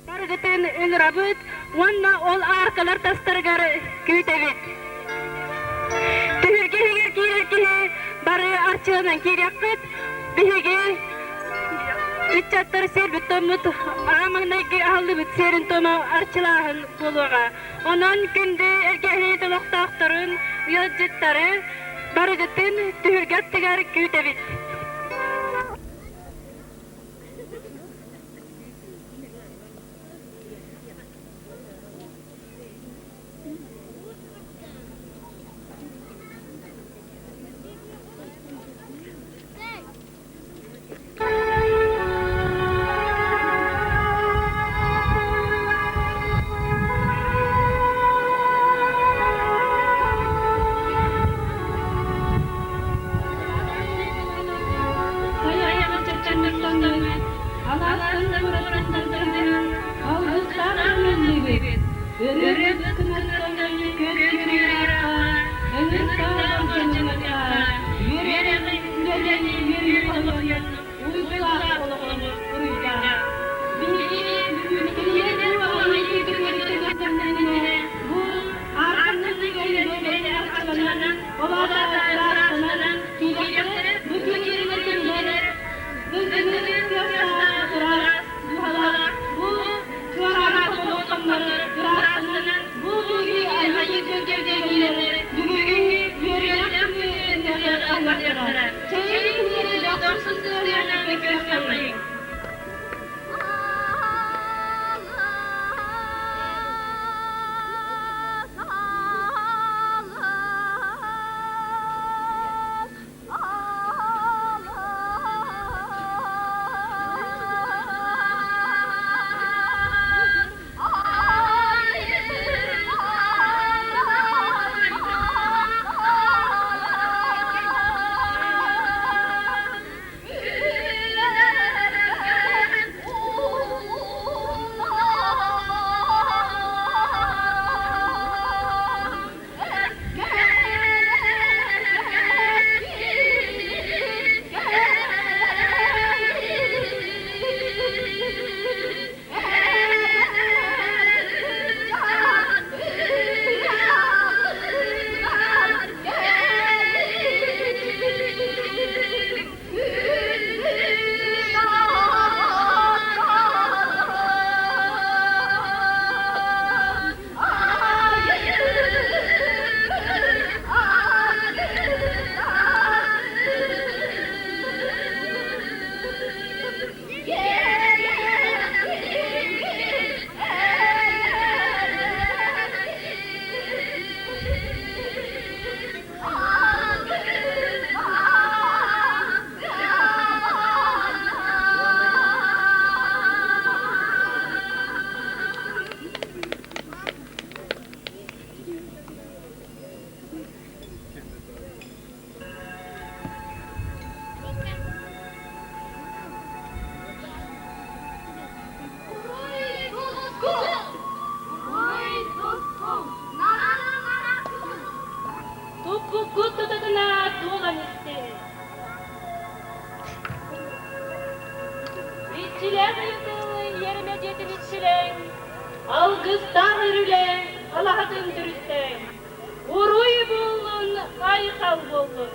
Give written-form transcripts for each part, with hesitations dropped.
Barıgıtın ünrabıt, onna ol arkalar tastargar kütevit. Tühürge heger kirerkehe, barı arçığından kirekkit, bihege, ütçattar serbit tomut, ağamandaki ahlıbıt serin toma arçılahın buluğa. Onun günde ergehe toloqtaqtarın yolcutları, barıgıtın tühürgattigar kütevit. Bu Allah'a döndürürsen. Uruy bolun, ayıkal bolun.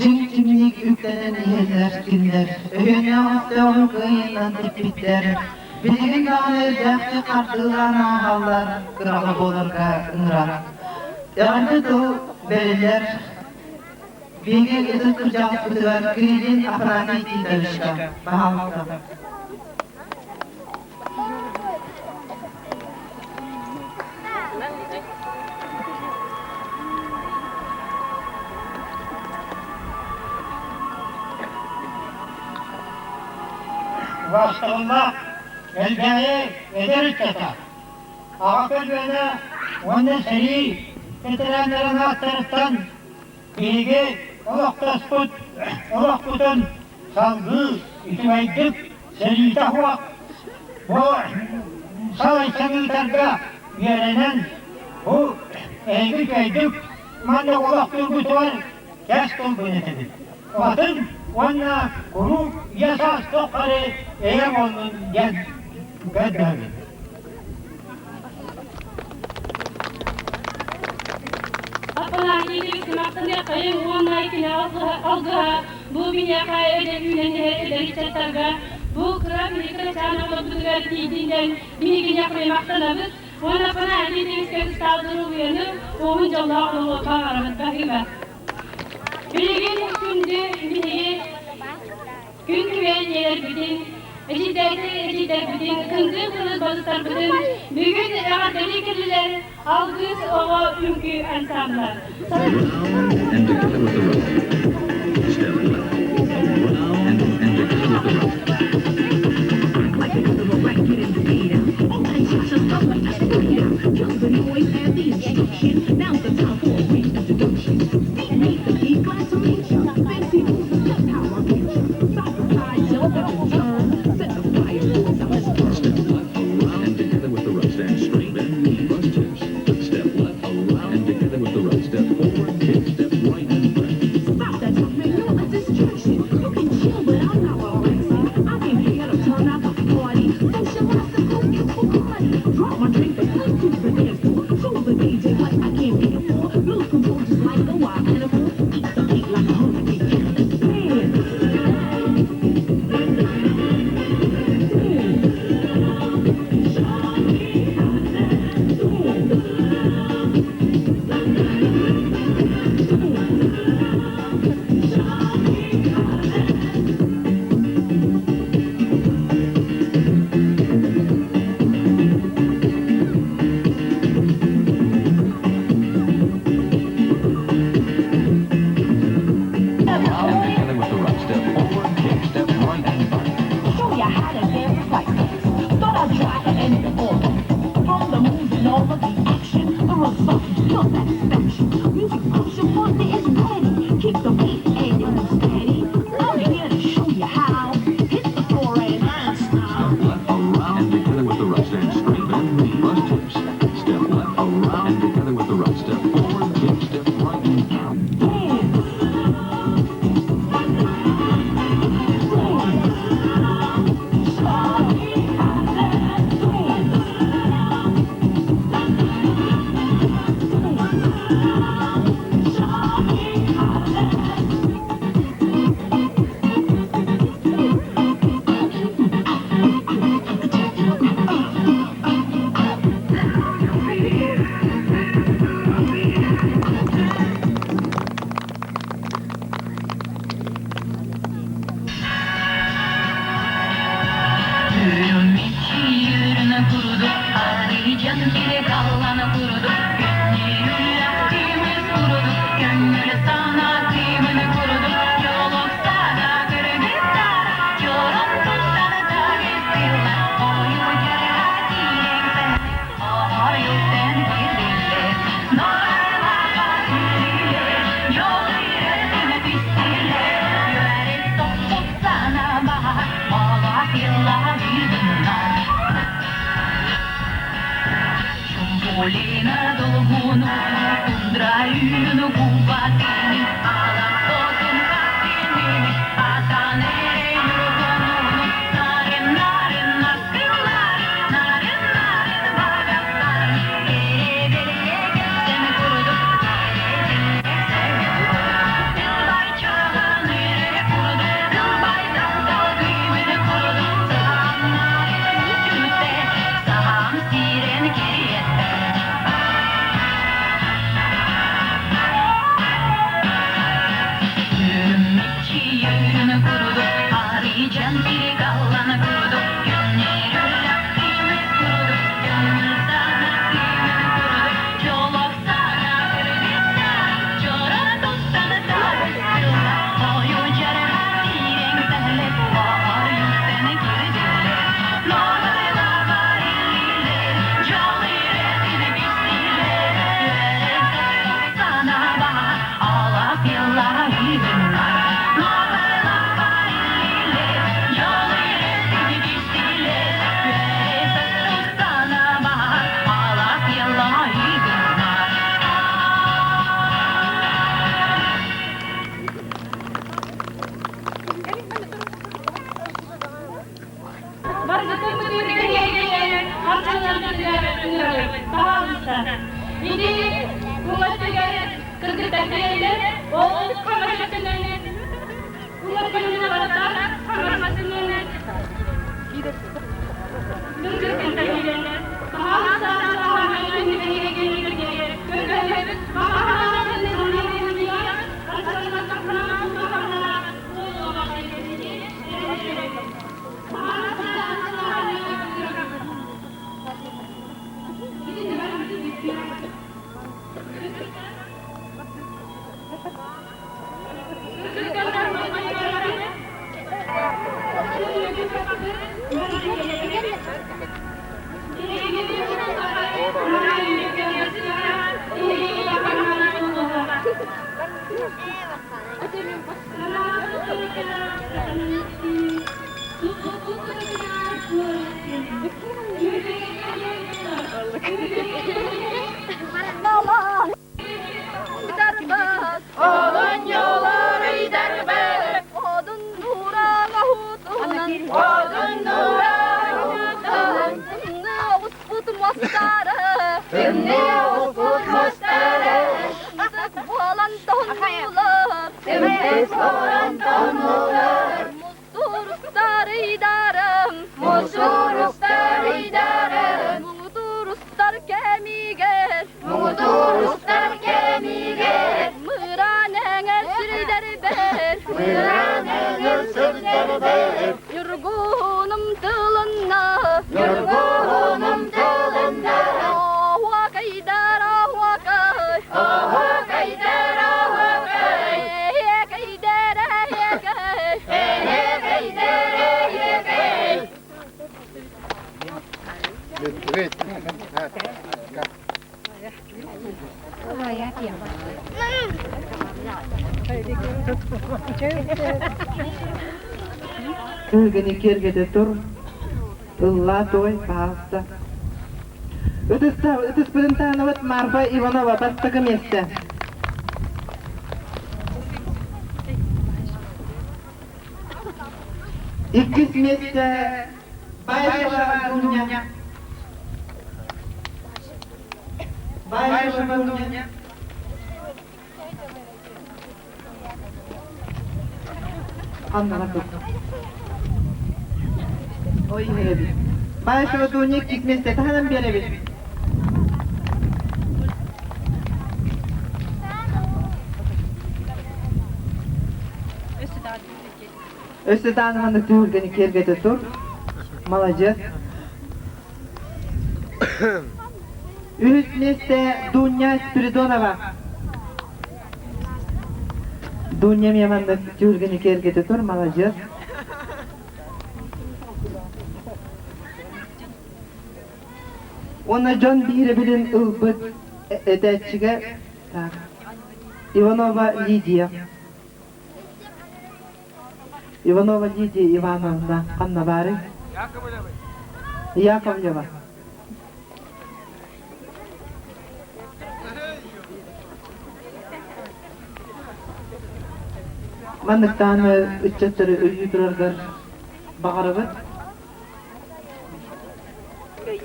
Cimcimlik yüklenen yerler, günler, öğüne hafta kıyılan tipikler. Bilgin dağılır dağıtı kartılan ağalar, kıralı bolurga ınırar. Yardı doğu veriler, bilgi ıdı kırcağız bıdılar, kıyılın aparatı itildarışka, bahalıkta. bastırılmak elbette ederiz kata. Ağabey beni onun seri getirenlerin alt taraftan bilgi olak tutun salgı itibaydık seri tahvak. Bu savaşçı targa yerenen bu eğdik eğdik manda olak turgut var kestim bu netedir. Atın onunla kuru yasas tokları eğem olun diyen gönderdi. Apalar yedi maktanya kayın uanay kine algıha bu binyaka öyle üneni ederi çatarga bu kıra birikre çana olabıdıgar diyinden binigin yakmayı maktanabız ona pana yedi kez saldırı uyanı oğun jalla oğlu bağıramız bahime birigin günde binigi gün güven yer bütün Ejder bütün kındı bazılar bütün bugün deli kirliler algıs ova ülkü ensemler. And together with the rope. Step left. Around and together with the rope. Like the rope, right, get in the speed out. All that just stuff like that's the way out. Just the noise and the instructions. Now's the time for a reintroduction. Meet the beat, glad to meet you. Fancy moves is just how I get you. Side to side, jump up and turn. Set the fire, so let's burn. Step left. Around and together with the rope. Stand straight and knee bust tips. Step left. Around and together with the rope. Step forward, kick, step right and left. Stop that talk, man, you're a distraction. You can chill, but I'm not relaxing. I came here to turn out the party. Socialize the cool, it's Bacardi. Drop my drink, but come to the dance floor. Show the DJ what I came here for. Lose control just like a wild animal. Eat the beat like a hungry cat. Olina dolgunu, kundra yunu kubatini, alam totun katini, atane yurgununu, narin narin nakırlar, narin narin bagaklar, beliye geçsene kuruduk, Yılbay çağın yere kuruduk, yılbay dantal kıymını kuruduk, saham narin yüzüte, saham siren geriye. Biri kuvvetliler, kırgıtlarıyla, oğul kamaşasınlar. Bunlar gönlüne varlar, kamaşasınlar. Kırgıtlarıyla, Odun yolları gider odun durana hutunan, odun durana hutunan. Tımne usput mastarı, tımne usput mastarı. Tık boğalan tonlular, tık boğalan tonlular. Mustur ustar idarım, mustur ustar idarım. Muğdur ustar kemiger, muğdur ustar kemiger. Yorgunum tılında, yorgunum tılında. Ahva kaydar, ahva kay, ahva kaydar, ahva kay. He kaydar, he kay, he kaydar, he kay. Ölgeni kergede tur. Illa toy pasta. Ötüs bilen tanıvat Marfa Ivanova bastagı meste. İkis meste Bayşova Dunya. Bayşova Dunya. Anlamadım. Oy hebi. Bayşova Dunya gitmeste tanım berebilir. Ösüdan hanı tüğürgeni kergede tur. Malacı. Üstmeste Dunya Spiridonova. Dunya miyamanda tüğürgeni kergede tur. Malacı. Ona can biri bilin ılbıt edetçige Ivanova Lidia. Ivanova Lidia Ivanovna Anna bari. Yakovleva. Mandıktan ücretleri öydürürler bağırıbı.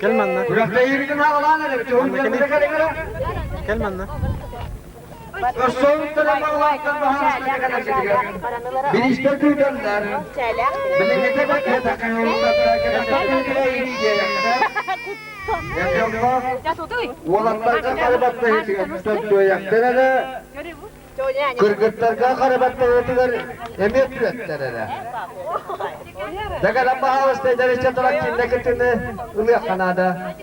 Kelmanna. Burakta yürüdün ağlan hele. Çoğun yanına kadar. Kelmanna. Son tarafı vakit baharına kadar çekiyor. Bir işte tüydenler. Bilingete bak ya takın yolunda takın yürüyeceği yakında. Olanlarga karabatta yetiyor. Tutuyor yakında. Kırgıtlarga karabatta yetiyor. Emiyet üretler. Daga bahar stajları çatarak kindeketini ılıyor kanada.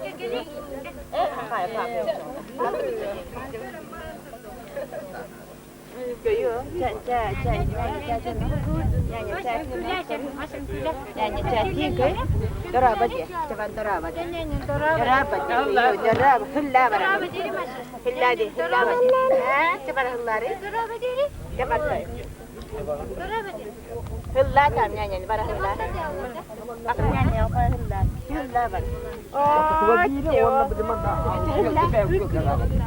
Hılla tam nyanyi bara hılla. Bak nyanyi apa hılla. Hılla var. Oh, diyor. Hılla.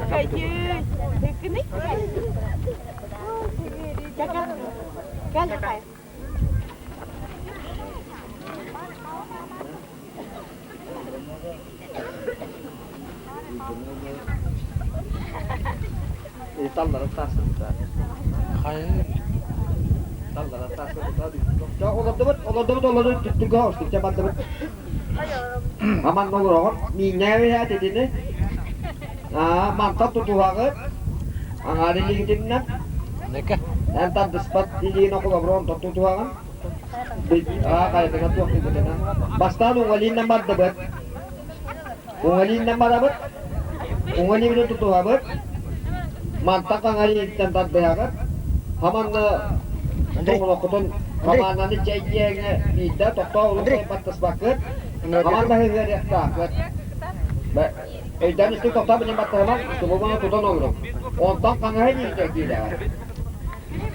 Kayu. Teknik. Gel. Gel. Tallara tarsın da. Hayır. Tallara tarsın da. Ya olurdu tuttuk hoştuk çabattı. Aman olur o. Minne ya dediğini. Mantap tutuhağı. Angari ligitinden. Ne ka? Entar despat diliin ako labron tutuhağı. Kaya dengan tuak itu dengan. Basta ungalin namar dapat. Ungalin namar dapat. Ungalin itu tutuhağı. Mantak angari tentar behagat. Haman tunggu Kamananı ceyyeğine bida tokta olup batas bakır. Kaman da hızlı takır. Eyden üstü tokta benim batırmam. İşte bu bana tutan olurum. Ondan kanahı yiyecek gider.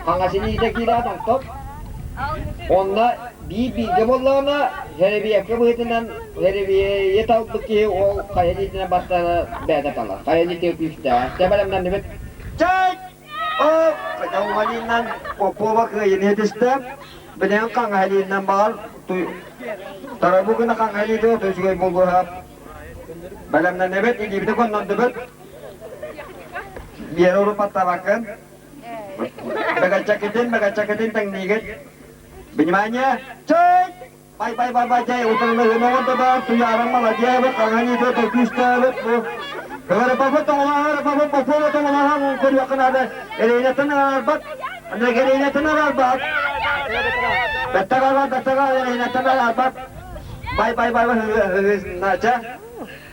Kanasını yiyecek gider tokta. Onda bir bilgi bollağına her bir yakı bıhıtından her bir yetavuk ki o kayalitinden battığına beyde kalır. Kayaliti öpüşte. Tebelemden demek. Çek! O kayalitinden popo bakı yeni hedistem. Benim kan halinden bağır. Tarafı günü kan halide tüzgün bulgu hap. Belemden demek iki bir de konudan demek. Bir yer olup hatta bakın. Begacaketin tekniği. Bagaimana? Cek! Bye cek. Utanma hınavan da da tuyarang malah cek. Kan halide tüzgün bu. Kalau apa-apa tolong kau akan ada. Elina tenang albat. Anda elina tenang albat. Betul elina tenang albat. Bye naca.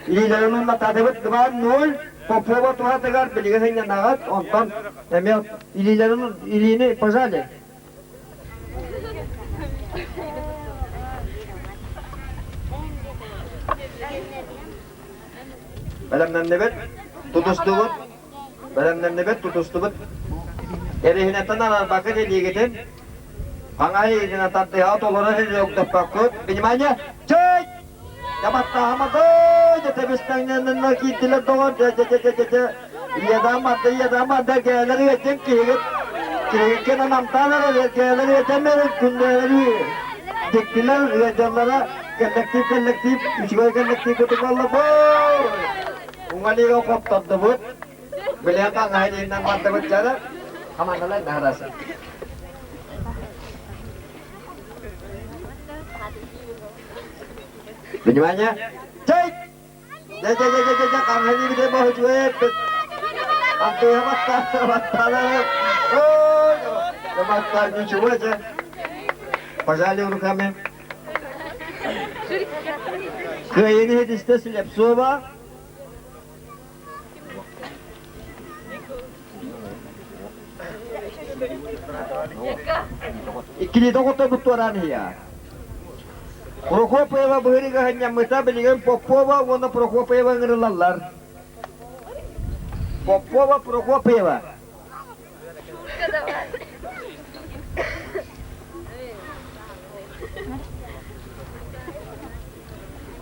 Ini jalan mata debet depan nol. Popo tuh tegar beli hanya nagat. Onton. Emel ini jalan ini pasal. Belemden debet tutuştuğut. Belemden debet tutuştuğut. Erihine tanar bakın diye gidin. Hangai dina tatlı ha tolara hiç yok da bakut. Benim aja. Cek. Dapat tahamat jete bistangnya nana kitila doang je. Iya damat da geleri yetim ki. Kena namtalar geleri yetim kundeleri. Diktiler rejalara kolektif işgal kolektif kutukallah boy. Ungali ko koptot debut. Beliau kan ngaji nang mata bicara. Kamana lain dah rasa. Bagaimana? Cek. Jajah kan ngaji kita mau cuek. Ampe mata lah. Oh, mata ni cuba aja. Pasal urut kami. Ke ini hadis silap soba. İkili doktor buturan ya. Prokopeva beri hanya meta belikan Popova wana Prokopeva ngeralallar. Popova Prokopeva.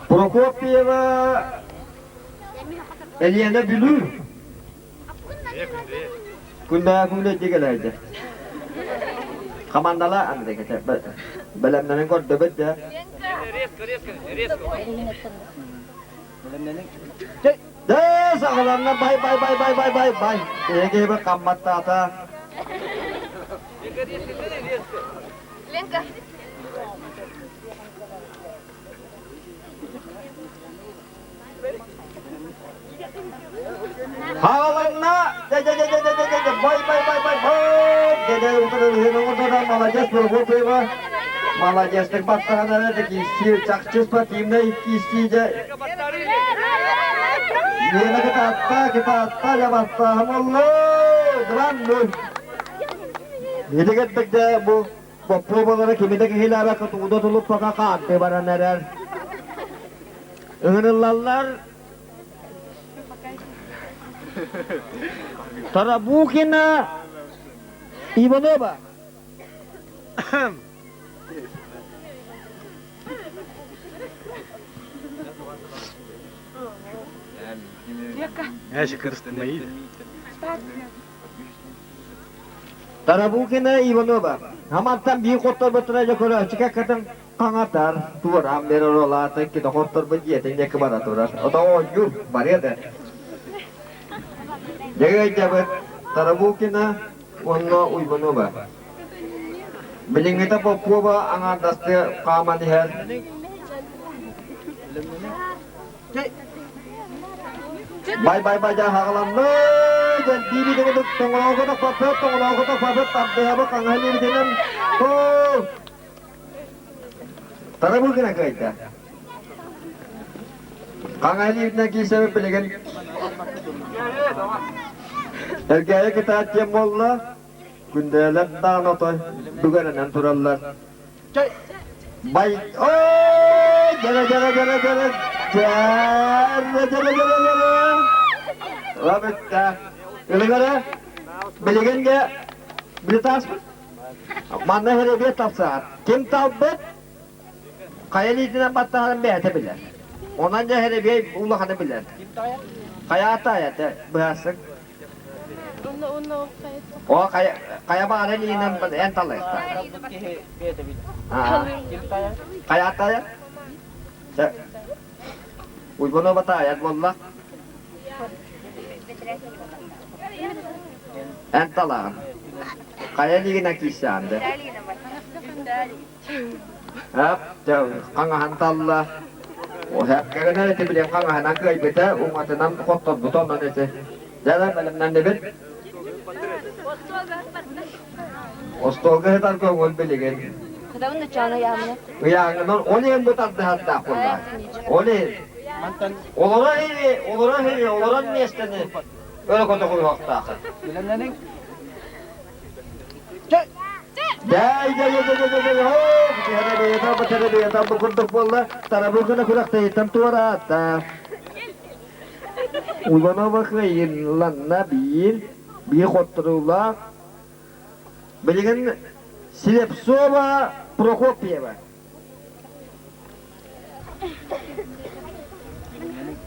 Prokopeva Eliana bilur. Kunda digelaydı. Kamandala anda kata belamdan kau debat ya. Dah sekarangnya bye. Ini apa kamat tata. Halangna, bye. Jadi untuk hidup malah jas berapa? Malah jas tempat tanah ada kisi cakcus pak timnya kisi je. Ini kita atta ya basta Allah, terang. Ini kita je bu bapak kimi tak hilang aku tu udah tulu pakai kante barang narar. Ingin lallar. Tara bukin na. Ibu apa? Ya şükür istemeyi. Tarabukin na ibu apa? Hamantan bi kotor betul aja kalau jika kadang kangatar tuar ambil rola kita kotor begitu tinggal ke barat tuar atau ojur bari ada. Jaga jabat tarabukina wanno uybano ba. Biling kita Papua ba ang atas te kamaniher. Bye jangan hakalan no. Jangan diri dengan tongolong ko tak papet tabde haba kang halir dengan. Oh. Tarabukina kaita. Kang halir na kisah pilihan. Ergaya kita cemolla kundalat tano toy dugaran anturallar. Baik. Oh, jara. Rabetta. Iligara. Beligan ga bilitas. Mana hari dia tafsir. Kim tabbet? Kayali dina battahan be ate bilir. Onanca hari be ulak ate bilir. Kayata ya te bahasa. Oh kayak apa ada di nan ental ya. Kayak apa ya? Uibono batayat wallah. Ental ah. Kayak di kena kisah anda. Jauh kangahan tallah. Oh karena itu beliau kangahan aku ibeta umat enam kotor betul nanti sih. Jalan malam nanti bet. Ostoga hetar ko gol beligen. Kadang cana ya amne. Ya non oni yang betar dah tak pula. Oni mantan orang ni istene. Kalau kau tak boleh tak. Bilang neng. Jai. Oh, bicara dia tak berkontak pula. Tara bukan aku nak tentu rata. Ulama bakhayin lan nabiyin bi khotrullah. Belikan silap soba Prokopyeva.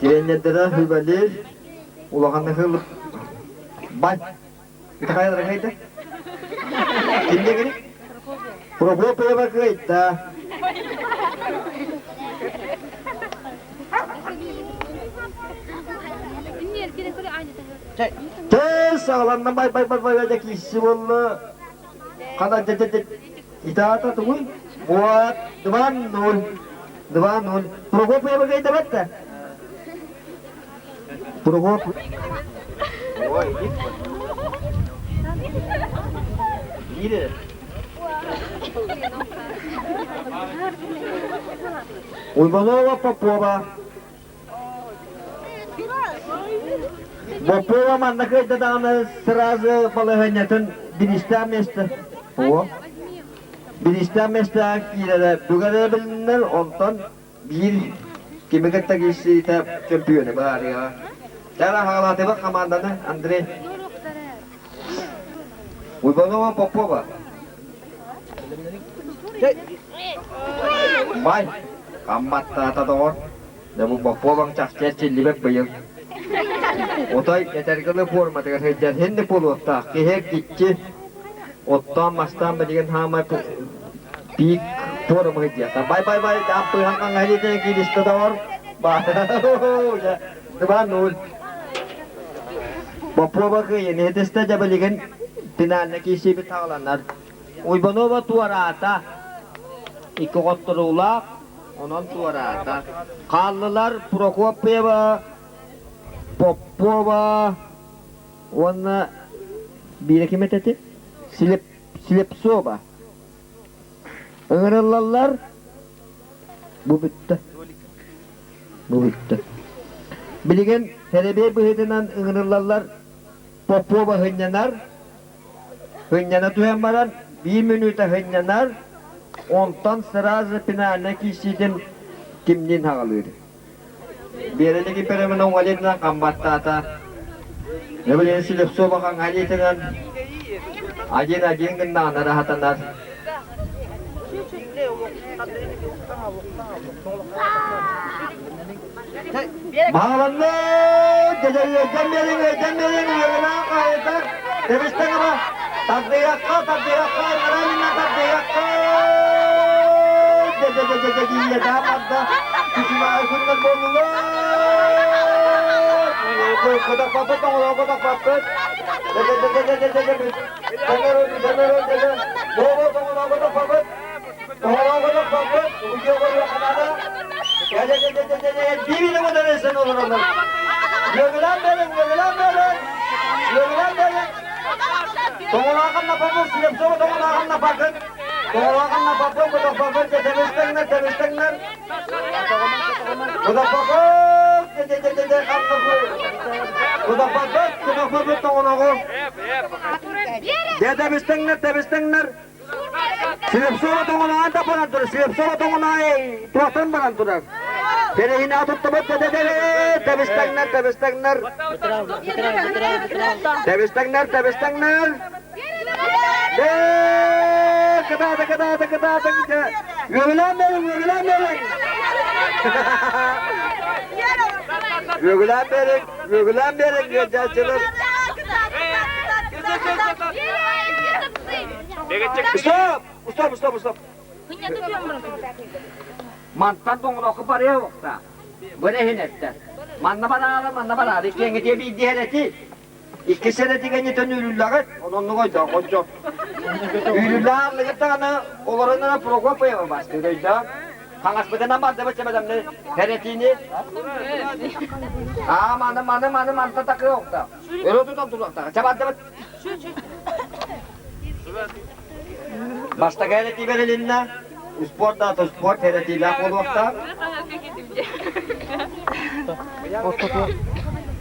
Kiranya darah hibalir ulakan hal baik. Kita kaya orang itu. Kini kini Prokopyeva kita. Salam nama baik aja kisi wallah. Kada jajaj ita ata tuh buat dewan nun. Prokopyeva kita betul. Prokopyeva. Oh ini. Uibono Papua. Papua mana kita dalam serazu palehnya tu binistam mesta. Oh, binistam mesta kira dugada benar onton bir kimekat tagisi ta champion bahari ha. Cara halat tebak kamandana Andre. Uibono Papua. Mai kamat ta don. Namu Papua bang cak cilibek bayang. Otay yeter kala forma tegar hejar hende polo ta kehek dicce ottam mastam bedigen hama pik forma hejar ta bye apa yang kang hari te ki list dawar ba ya tebanul Papua ba ke yene testa jabaligen tinan ki si bitalanar uibono ba tuarata ikotrulak onon tuarata kallar Prokopyeva Papua warna bila kita tadi silap soba. Enggak bubita. Bilikan herebe berhentian enggak Papua henyanar tu yang maran 1 minit henyanar ontan seraz pina nakisiden kimnin hagalur. Biar lagi pera menong walid na kambat tata. Nabi yang silap soba kang haji dengan ajin kena narahatan nar. Mahalan na jamirin na kaya terus tengah takdirak kau marami na takdirak jadi dapat dah. Kisah aku nak boleh. Kodak papet dong, kodak papet. Tongolakan napapun, silap solo tongolakan napakan. Tongolakan napapun, kodak papet, tebis-tengner. Kodak papet, kodak papet, tongolakan. Dia tebis-tengner. Silap solo tongolakan tapanan tuh, silap solo tongolakan tuatan banan tuh. Jadi ini atut tebet, tebis-tengner. Tebis-tengner. Kata. Gugulan bereng, gajah celur. Stop. Mantan tong ro kepare wakta. Boleh hinetta. Manna bara. Dikenge dia bi dihereti. İkisine tiganye tönülü lagat. Onun koydu koydu. Ürüler lagatana olarına program yapıyor başlıyor da. Hangas beden ama da baca madam ne heretini. Mana takıyor okta. Ero tutam tulakta. Çabat. Basta hereti verelinna. Sport hereti la kolokta.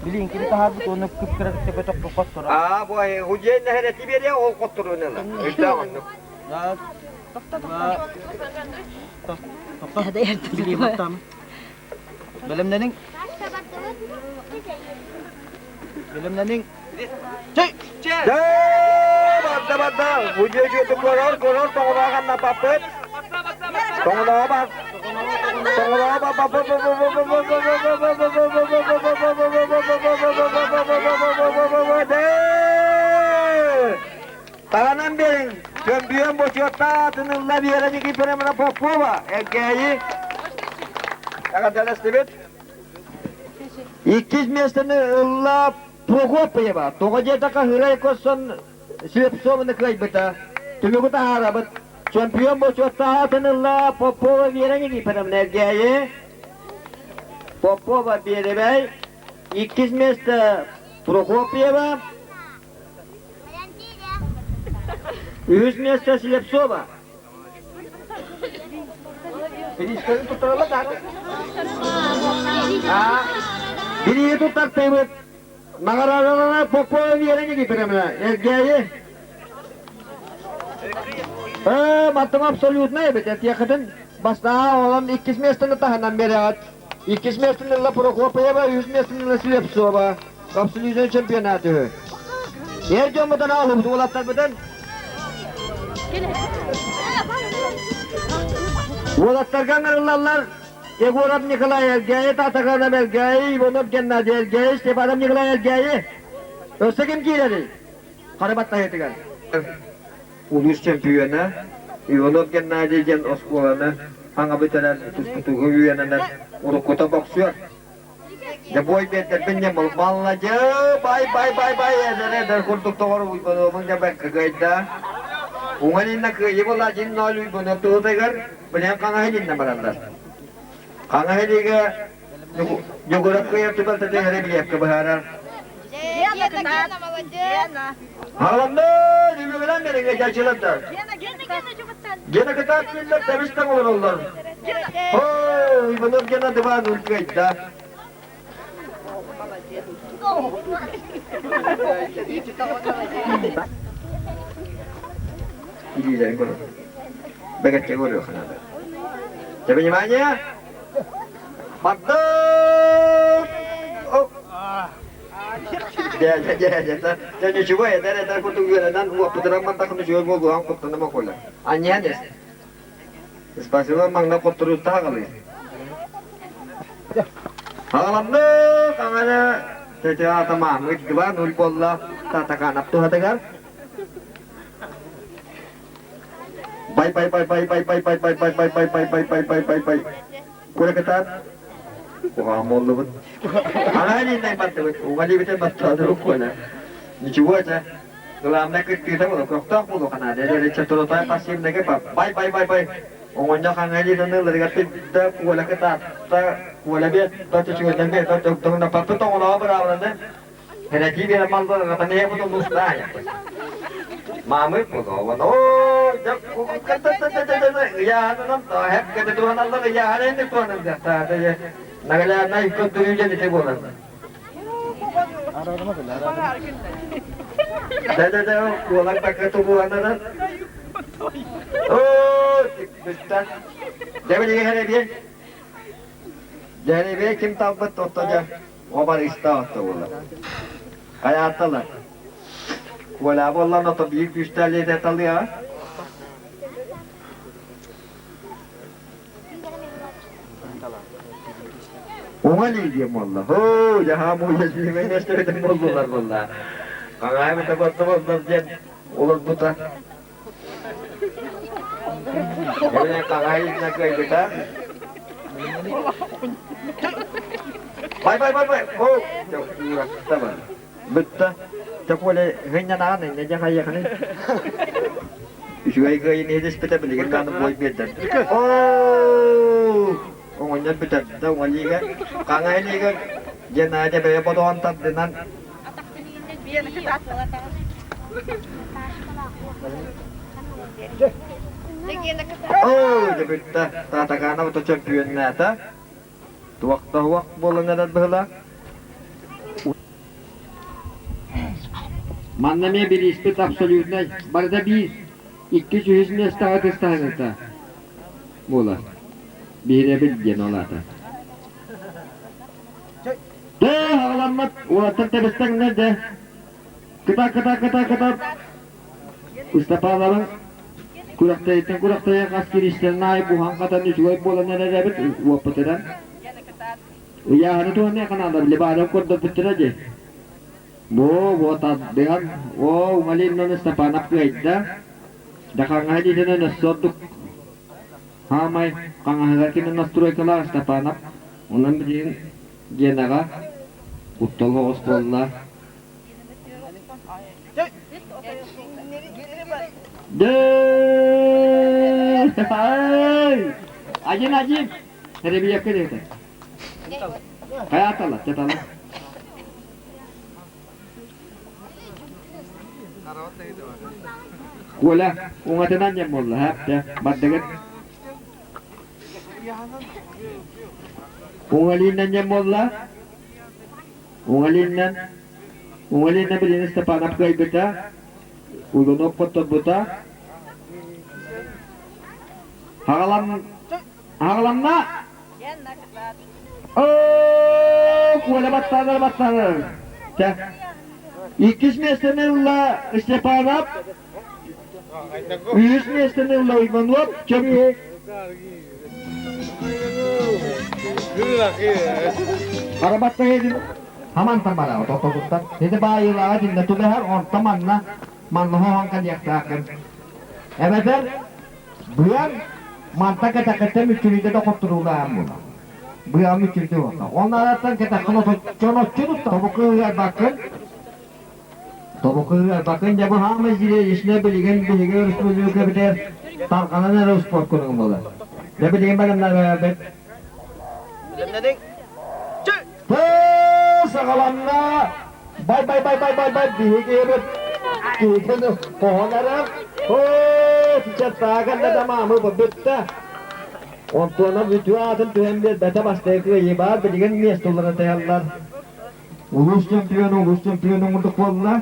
Bilin kita habis untuk kepkerak cepetok kotor. Boy hujan hereti beri o kotoruna la. İşte Bili matam. Belum naning. Cek. Bada. Hujan itu koror tongolakan napapet. Tongolakan. Tangan bereng, campion bocota, tenun lagi ada ni kiper mana Popova, erkeği. Akan jelas tibet. İkiz mesleğini Allah Prokop ya, tokaca takah hiray kosan silap somanda kaybeta. Tümü kuta harabat. Champion bocota tenun la Popova bir ni kiper mana erkeği. Popova bir bey. İkiz mesleği Prokop ya. 100 место Слепцова. Перискали тут работать. Biri tutar tebet. Nagarana Popova yerine gidiyor erkeği. Matım absolut ne evet ya kadın. Basta olan 2 mesleğini tahanan beri at. 2 mesleğini la Prokopova, 100 mesleğini la Slепцова. Kapsülüzün şampiyonatı. Her cumbadan alıp dolatlar beden. Volatlargan arılarlar Egorab Nikolay Ergeyi, Tatakarnam Ergeyi, Ivonov Gennady Ergeyi, Stepanov Nikolay Ergeyi. Öse kim kileri? Karabatta yetigen. Ulus şampiyona Ivonov Gennady gen Oskolana hanga bitaran tutugu yuyanana urukota boksör. Ya boy beter penyem malaja bye eder kurtuk tawar Ivanov'un da bek kagayda. Unganin na kaya mo lajin no lui bono to tegar banyak kangahilin na barandar. Kangahili ka jogorap kaya tibal tadi hari biak kebaharan. Halamda dibi bilan mereka jacilatlar. Gena ketat millet tabistan olurlar. Oh, ibanor gena devan ulkayda. Ini jadi kono. Bagat cego lo kana. Coba nyamanya. Mantap. Oh. Ya. Jadi coba ya, dari aku tunggu dan gua putra mantap kena jual gua angkut nama kola. Anya des. Spasi mang na kotor ta kali. Halamne kangana Teta tamam, itu kan nul pola tatakan up tuh hatakan. Bye. Kurang ketat. Kuham oldu bu. Hani ne battı bu? Ugali biten battı adı yok böyle. Nичего aja. Gelamda kita boleh koktok boleh kan ada dari ceturutnya pasti mereka bye bye bye bye. Ongonnya kang aja dan dari kata kita kuala kita kuala biar kita cuci dan biar kita tong dapat tu tong lawa berapa dan energi biar mal tu kata ni apa tu musnah ya. Mamut boleh oh jap kata ya nanti hep kata Tuhan Allah ya ada ini Tuhan Allah kata ya. Nagala na ikut tu jadi tu boleh. Dah, pulang tak ketemu anak. Oh, betul. Jangan jadi hari dia. Jadi dia kim tahu betul tu je. Obar istah tu bola. Ayat lah. Bola bola nak tu büyük güçlerle de talıyor. Umali dia mallah. Oh, jahat mulia sini menyesal itu mallah mallah. Kangay mo tabot dyan. Ulog buta. Yan yung kangay na kayo kita. Bye. Oh, kurang tama. Buta. Tapos wala ganyan na kanin. Nandiyan kaya kanin. Isuay kayo ni Hidis pita balikan ka ng boy bed. Oh! Kung ganyan pita. Daw mali ka. Kangay ni ka. Diyan na dyan. Baya pa doon tap dinan. Oh, jebita tatakana betul champion nata. Tuwak bola ngadat bahla. Manlamaya bir ispet absolutna. Barda bir 200 nesta testa. Bola. Bire bilgen olata. Alamat watan tebestang nada. Kata. Ustapalarang kurakta yang askeri istilnai buhang kata ni juga bola nada dapat wapateran. Ya hari tu hanya kan ada lebaran kod dapat aja. Bo tak dengan ngalin nona stapanap ke ida. Dakang haji dina nasoduk. Hamai kang halakin nastruy kala stapanap. Unan bijin jenaga utol hoskolla. Ajin. Hari biar ke dia. Kaya atalah, catalah. Kuala, ungatan aja mula, ya, badangan. Ungalinan aja mula. Ungalinan berinis tepanap kaya beta. Ulunok potong buta. Hagalam na. Oh, kuala batanal. Cah. İkiz mestenilla istepanap. Yüz mestenilla Ivanov. Çabi. Arabat tayedin. Haman tambara otototuttan. Dedi bayılağa dinle tübeher on tamanna. Manlohong kan yaksakan. Ebeter, buyan mantak kata müküride de koturulayan bunu. Buyan müküride olsa. Onlardan kita kono çurut tobuklar bakın ya bu hamı zile işine bilgen Resulü biter. Tarkanın ne spor kurun bola. Ne bileyim benimler beraber. Dedik. Sakalanna. Bye. Dihikebet. Kita pohonarang. Oh, dicetakan ada mamu berbeda. Ontuana video atın tühemler beta bastı ki ibar bilgen miyestolara tayarlar. Ulus şampiyonu untuk bola.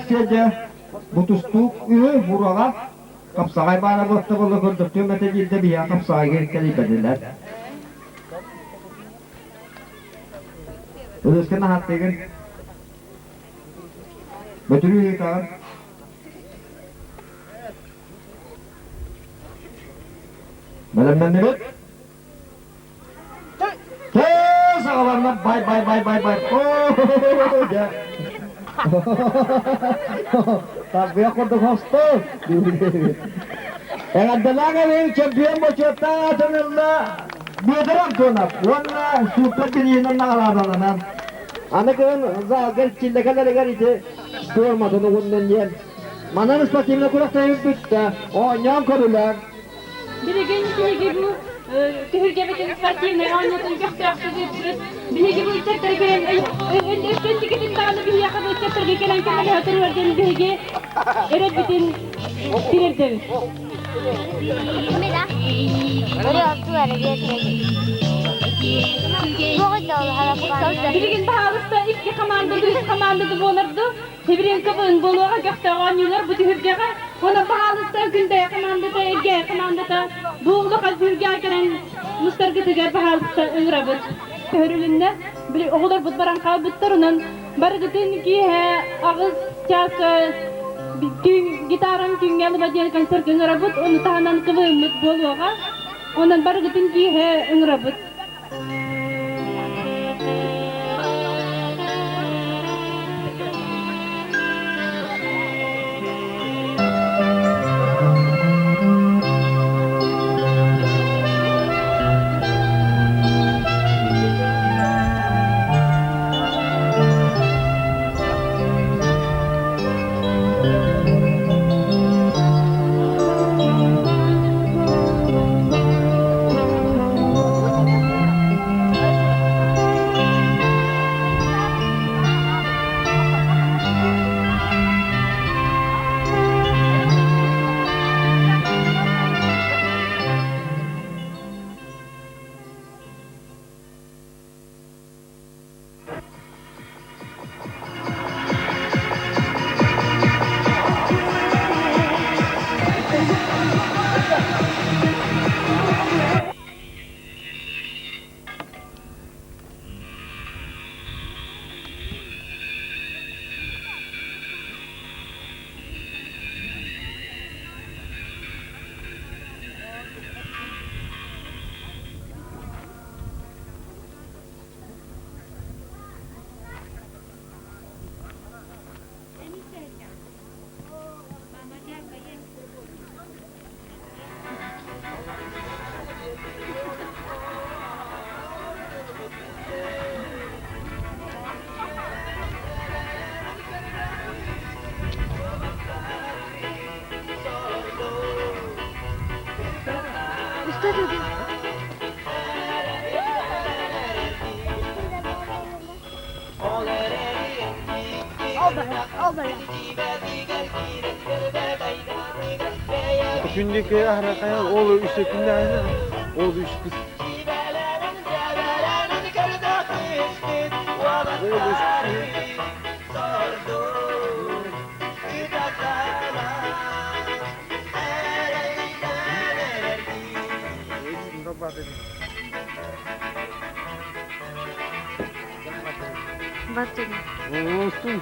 Saja butustuk buraga kapsay bana botta bola gördüktü mete jilde biya kapsay kali bediler. Ulus kena hategen. Betul kan? Malam nanti bet. Sakalarna bye. Oh, ya. Tapi aku tuh hostel. Eğer benim çempiyon boçotta atınırla buğdaram tonap. Valla süper dininin nağlarlanan. Anakın zaten çille kadar garite sormadığını ondan diyen. Mananız patimle kuraktayıp bitti. Oynayam konular. Biligi bu tühürge betin sportivne oynatın göktaştı diyoruz. Biligi bu sektör gelen öndeki gidin dağını bir yakada sektörge gelen kemerle hatırlarken biligi eret bitin tirerdevi. Biligin bahalısta iki komandadı bolurdu. Tebirin kabın boluğa gökta oynuyorlar bu tühürgeye. Ona bahalısta günde komandada erge komandada buğulu kalpürge gelen mustargı tüger bahalısta ıngırabıt. Tühürülünde oğullar bud baran kalbıtlarının barıgıtın ki ağız çası gitaran küngeli bacıya kanser ıngırabıt onu tahanan kıvımıt boluğa. Ondan barıgıtın ki ıngırabıt. Gündeki ahra kayal oğlu işte günde aynı. Oğlu üç kız. Oğlu üç kız. Batın. Olsun.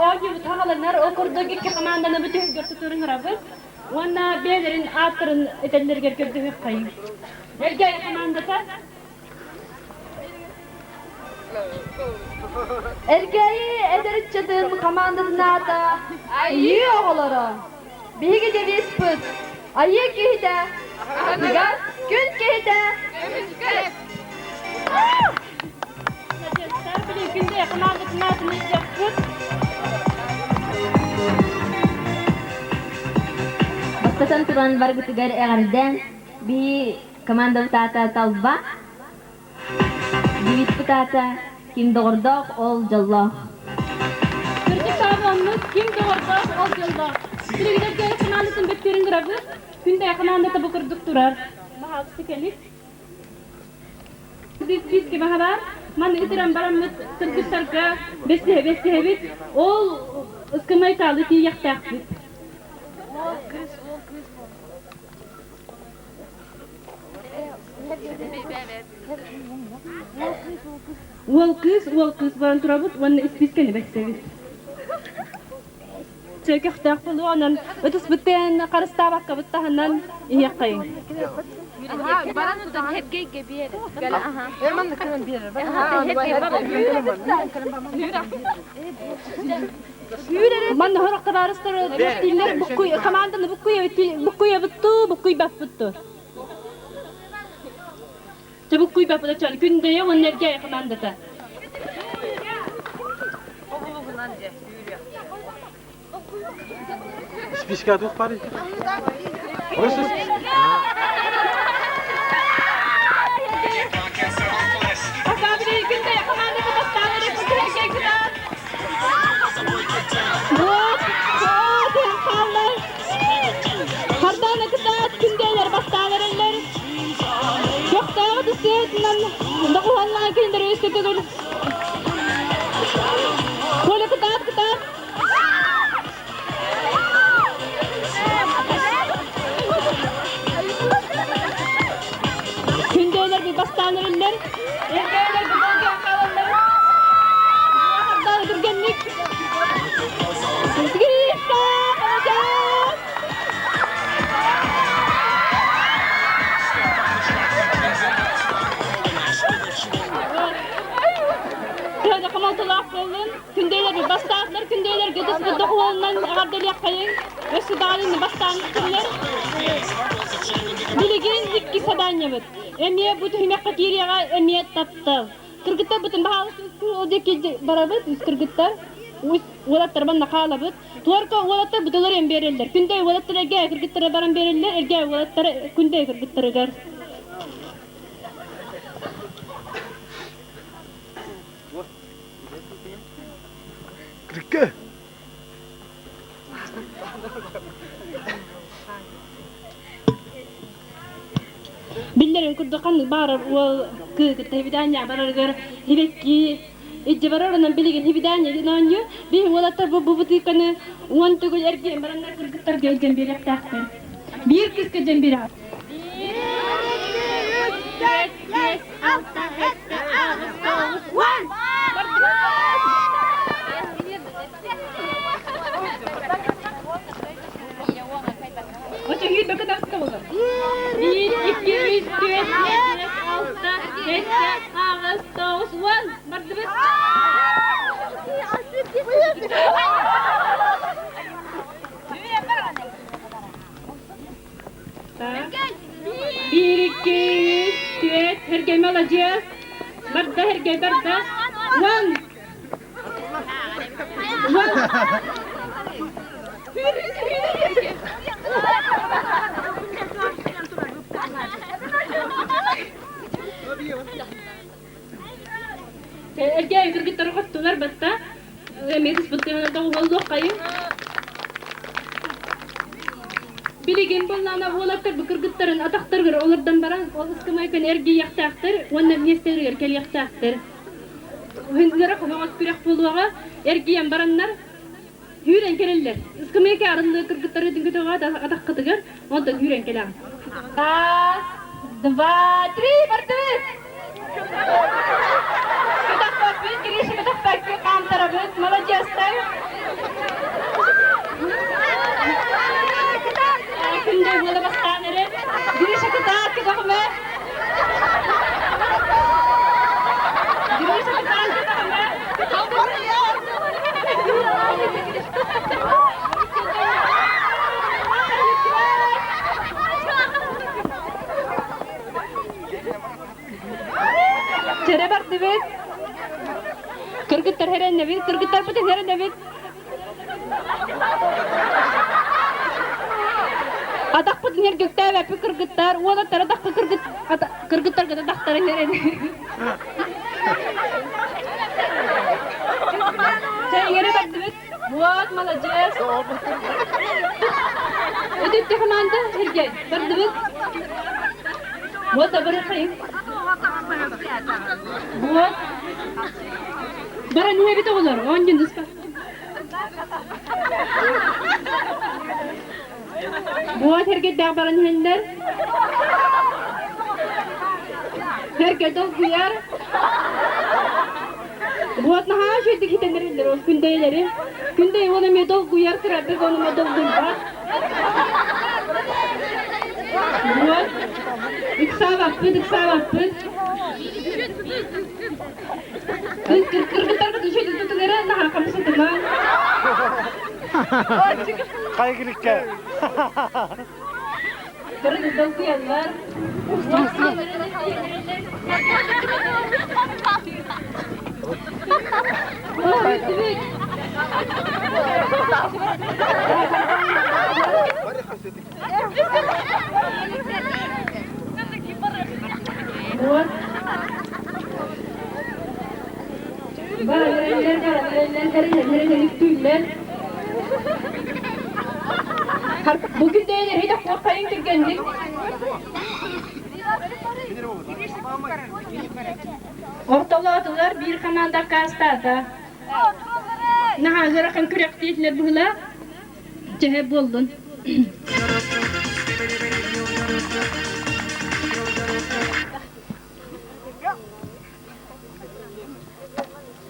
Oğlu tağalanlar okurdaki komandanı bütün götürün rabız. Ona belerin atırın etenlerge gördüğü kayıp. Ergey komandata. Erkeği ederitçedim komandasına ata. Ayı oğulları. Bihi de visput. Ayı kihide. Gaz gün kihide. Serpili günde komandasına atını yapıp. Bastasan turan bargu tigar egarden bi kamanda tata talba bibit putata kim dordok ol jallah Kırcık sabonumuz kim doğurda ol yılda. Sürügüler göre komandasını beklerin grabı. Günde komandata bu kırdık durar. Mahalsı kelip. Biz gibi haber. Man itiram baramız Kırgızlarga beslehe ol ıskımay talı ki yaktak bit. Wol kız baran turabut wanna ispiskeni beksebit. Çökek taqpulu anan ötüs bitten qarıstabakka bittahandan iyaqayın. Baran tutan hep geyge bir yere. Man horaqta barıstar diller bukkuy komandanı bukkuya bittu. Çabuk kuy bapıda çal günde ya onun erkeğe komandata. Spiska duh pari. Orası. Akabili günde ya komandata bastanları kutu erkeğe gider. Kallar. Hardana kadar gündeler bastanlarınlar. Çok daha da seyircinden da ulanlar kendiri üstüdür. Böyle kadar. Gündeler bir bastanlarınlar. Erkekler bir bölge akalanlar. Hatta durgenlik. Girişte kalacağız. Burada kamaltılak olun. Gündeler bir bastanlar, gündeler gıdıs gıdık oğlundan ağardeli yakayın. Ve sudanın bastanlıklar. Biligin zikki sadan yabıt. Emiye bu tühümek katiriyaga emiye taptal. Kırgıtlar bütün bahalı odaki barabıt, kırgıtlar. Olatlar bana kalabıt. Torka olatlar budalar en verirler. Günde olatlar erge kırgıtlara baran verirler. Erge olatlar günde kırgıtlara gar. Kırıkkı. Billerin kurdukan barar o kırgıtta hibidanya barar gar. Hibekki İcbararan bilgin hibidanya dinanyo. Bir olatlar bu butikanı uantı gol erge baranlar kırgıtlar gelden bir yaptaktır. Bir kız kızın bir. Ocha hit bakın dakika olur. 1, 2, 3, 4, 5, 6, 7, 8, 9, 10. Mertebet. Bir, iki, üç, dört. Herkes alacağız. Berda herkes berda. One. Erkek kırgıt tarafı tutar batta. Medis battığına da oldu kayın. Biligin bolana olatlar bu kırgıtların ataktar gör olardan baran ol ıskımayken ergi yaktaktır. Onlar nesteri erkel yaktaktır. Hindilere konuğuz pirak buluğa ergiyen baranlar hüren kelirler. Iskımayken arındığı kırgıtları dünkü atak katıgır. Onda hüren keler. Tas, 2, 3, bertebet. Kedak bakbet, girişi kedak bakbet, antara bet, malajastar. Kunde bola bastanere, girişi kedak kedak me. Girişi kedak kedak me. Çere bertebet. Kırgıtlar heren nevit, kırgıtlar putih heren nevit. Adak putih her gökte ve kırgıtlar, olatlar adak kırgıtlar kadar adaklar heren. Çere yere bertebet. Buat malacağız. Ödüp de kamanda hergel bertebet. Buat da bırakayım. Buat. Bara niye bir de olur? 10 gün diska. Buat herkes daha bara niyeler. Herkes dol kuyar. Buat naha şu dik hitenleridir o kündeyleri. Kündey ona medol kuyar kırabek onu medol kuyar. Buat. İksa vakfı. Kırgıtlar da şöyle tutuları naha kapısı tıman. Kaygırıkkı. Kırgıtlar kuyanlar. Buat. Bugün de hiç korkayım tükendik. Ortaladılar bir kamanda kastada. Nahazara kan kürek değiller buğla. Cehe buldun.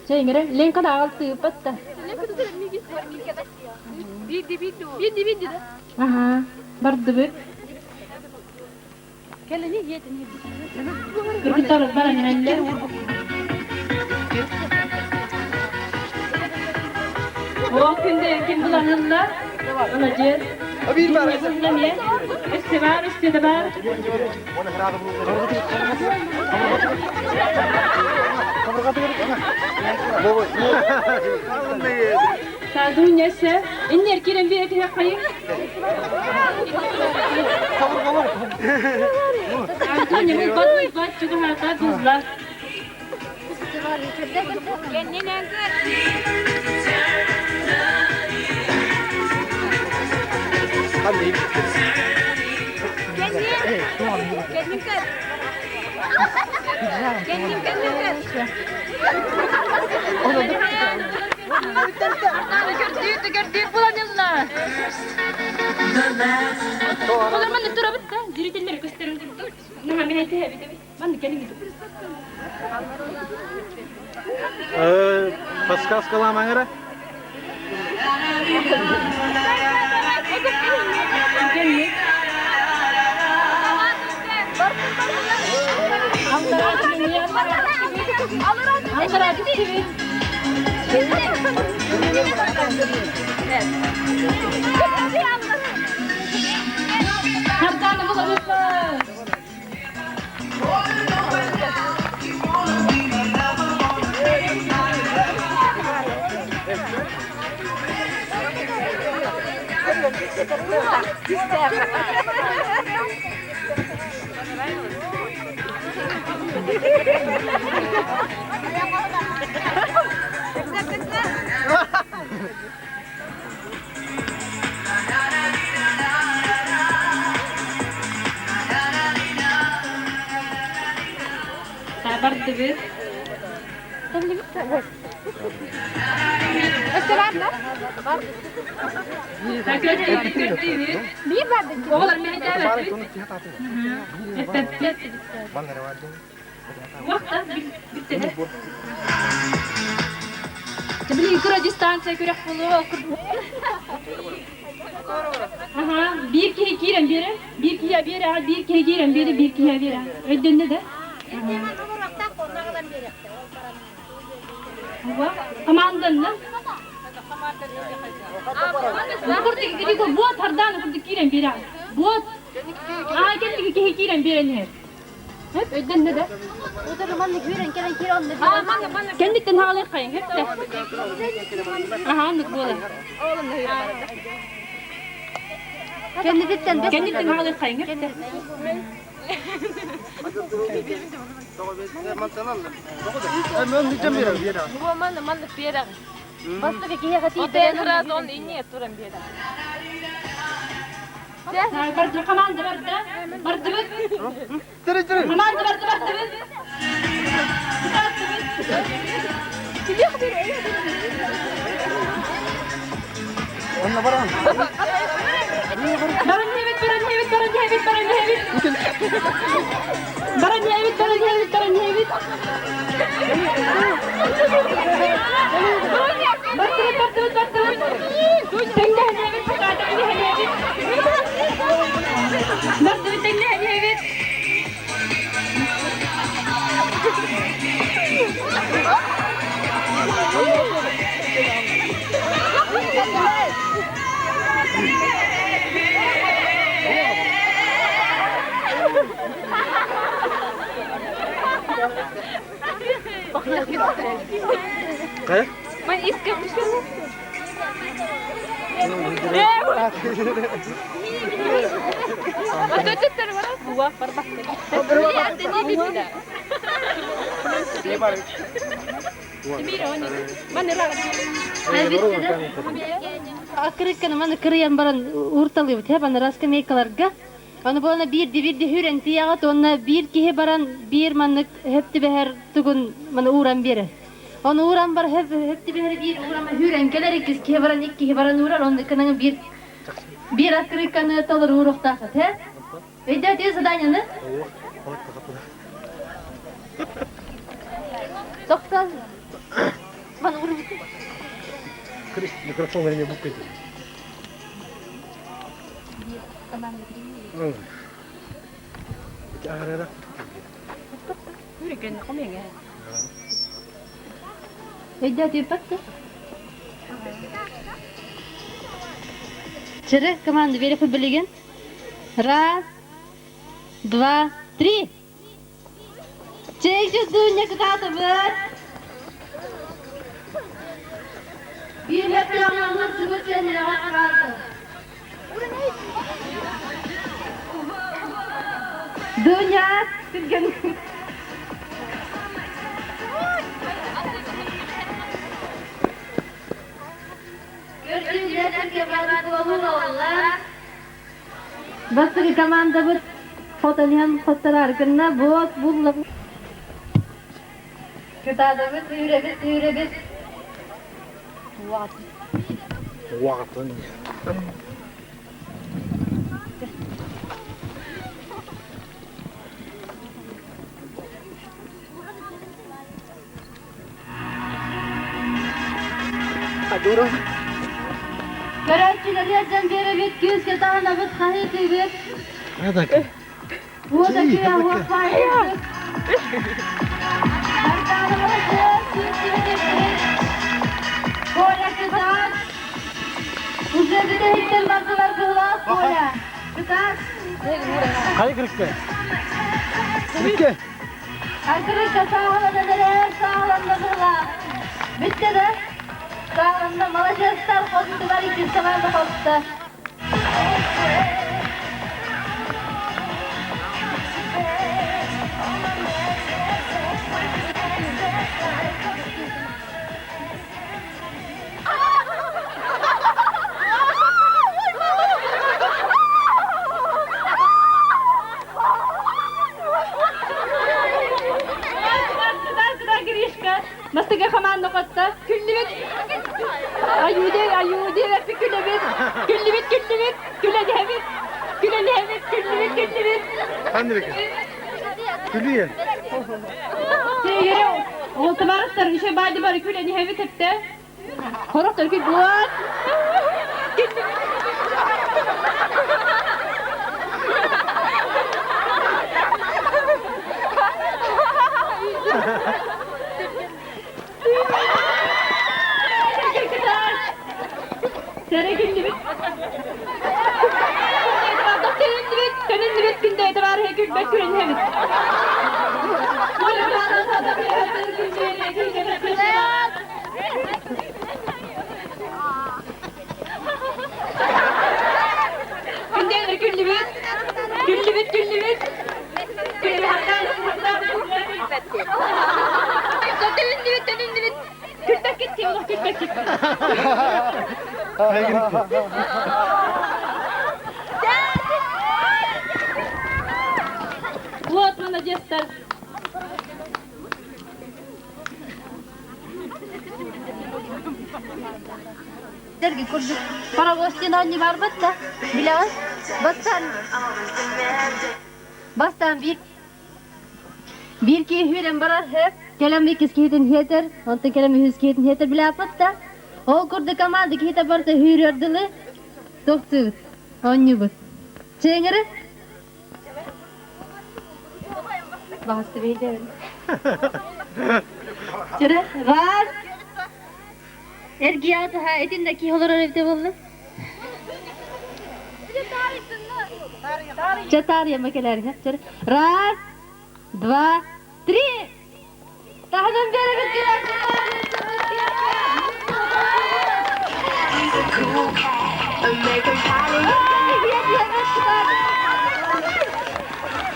Şey ngere lenka da altı patta. Bidi. Aha, bardı. Keleni yedin. Kırgıtlar bana neler? O günde kim bulanırlar? Olacak. Bir var. Üstü var. Baba. Sağdığın yaşa. İnler kiren bir eti yapayım. Sağdığın yaşa. Bat çünkü hatta tuzlar. Kendine Hadi. Kendin kır. Kendin kır. Gördüğü bulanıyorlar. Olur bana dur abit da. Ziritelleri gösterin. Nah mehete bir de. Ben de kendim Paskas kalan göre. Hardanı bulamazlar. Sabar debir. Bir vardı. Oğlan mehete evet. Vakta bitti. Beli Kırgızistan sekürek bulu. Aha, bir ki giren biri, bir ki ya biri, bir ki giren biri, bir ki ya biri. Ödünde de. Hava, kamandan mı? Kurdu gidiyor, buat hardan kurdu giren biri. Buat. Aa, kendi giren biri ne? Hep ödünde de. Kendi tenhalı kayın hep de. Aha, anlık böyle. Kendi tenhalı kayın hep de. Ben diyeceğim bir yere. Bu man piyera. Basta ke kiya kati te kra don ini turan piyera. Bardı kamandı bardı. Bardı. Tere. Kamandı bardı bardı. Onunla baran. Baran hevit. Kaya? Man iska pishkar. Atau cetar mana? Buah perbah. Ini artinya beda. Mana Akırıkken mana kırıyan baran urtalı hep ana raska mekalarga. Onu bana bir hüren tiyagat ona bir kihe baran bir manlık hepti beher tugun mana uğran biri. Onu uğran bar hepti beher bir uğran hüren keler ikis kihe baran iki kihe baran uğran onu kanang bir akırıkken talar uğrak takat he. Öyle diyor zadanya ne? Doktor. Mana uğran. Mikrofon vermeye bu kadar. Ara. Hurikan kami nga. Öyle diyor bak ya. Çere команду veri футболиген. Раз, два, три. Çek şu dünya kıtası bırak. Bir hep yanılır sıvı kendine kaldı. Dünya tüken. Gördüğünüzde Türkiye bayrağı olur oğullar. Basılı komanda bu fotoğraflar hakkında bu buldum. Kıtadımız yürü. Ватан. Garantçiler yerden beri bit göz katağına bit kahit bit. هذاك. Bu da ki ya bu fayda. Koya kıtaç. Üzerinde hitten bakılar kılar koya. Kıtaç. هاي كركة. كركة. Arkadaşlar sağlamda neler sağlamda kılar. Bitti de. Sağlamda Malaysia kostu var iki sağlamda kostu. Mastige kaman nokotta. Küllübit. Ayude ve küllübit. Küllübit. Küllübit. عندك. كلية. Yere olta barıklar işe baydı barı külleni hevi tepte. Koroklar ki guat. Tere küllübit. Senin dibet günde etibar hekül bekürün hevi. Günde küllübit. Senin dibet. Külbek gitti oğlum külbek gitti. هاي كركة. Вот молодец, Стас. Dergi kurduk. Para gostin anne var batta. Bilemez. Bastan bir ki hüren barar hep. Kelam ikis kihidin heter. Onta kelam hüz kihidin heter bile batta. O kurduk amaldı ki hita barta hürürdüle. Doktu. Anne bat. Çengere. Bastı beyler. Çere, var. Ergiyat ha etindeki holar evde buldu. Çatar yemekeler ha. Çere. Раз, два, три. Tahdan beri bitkiler.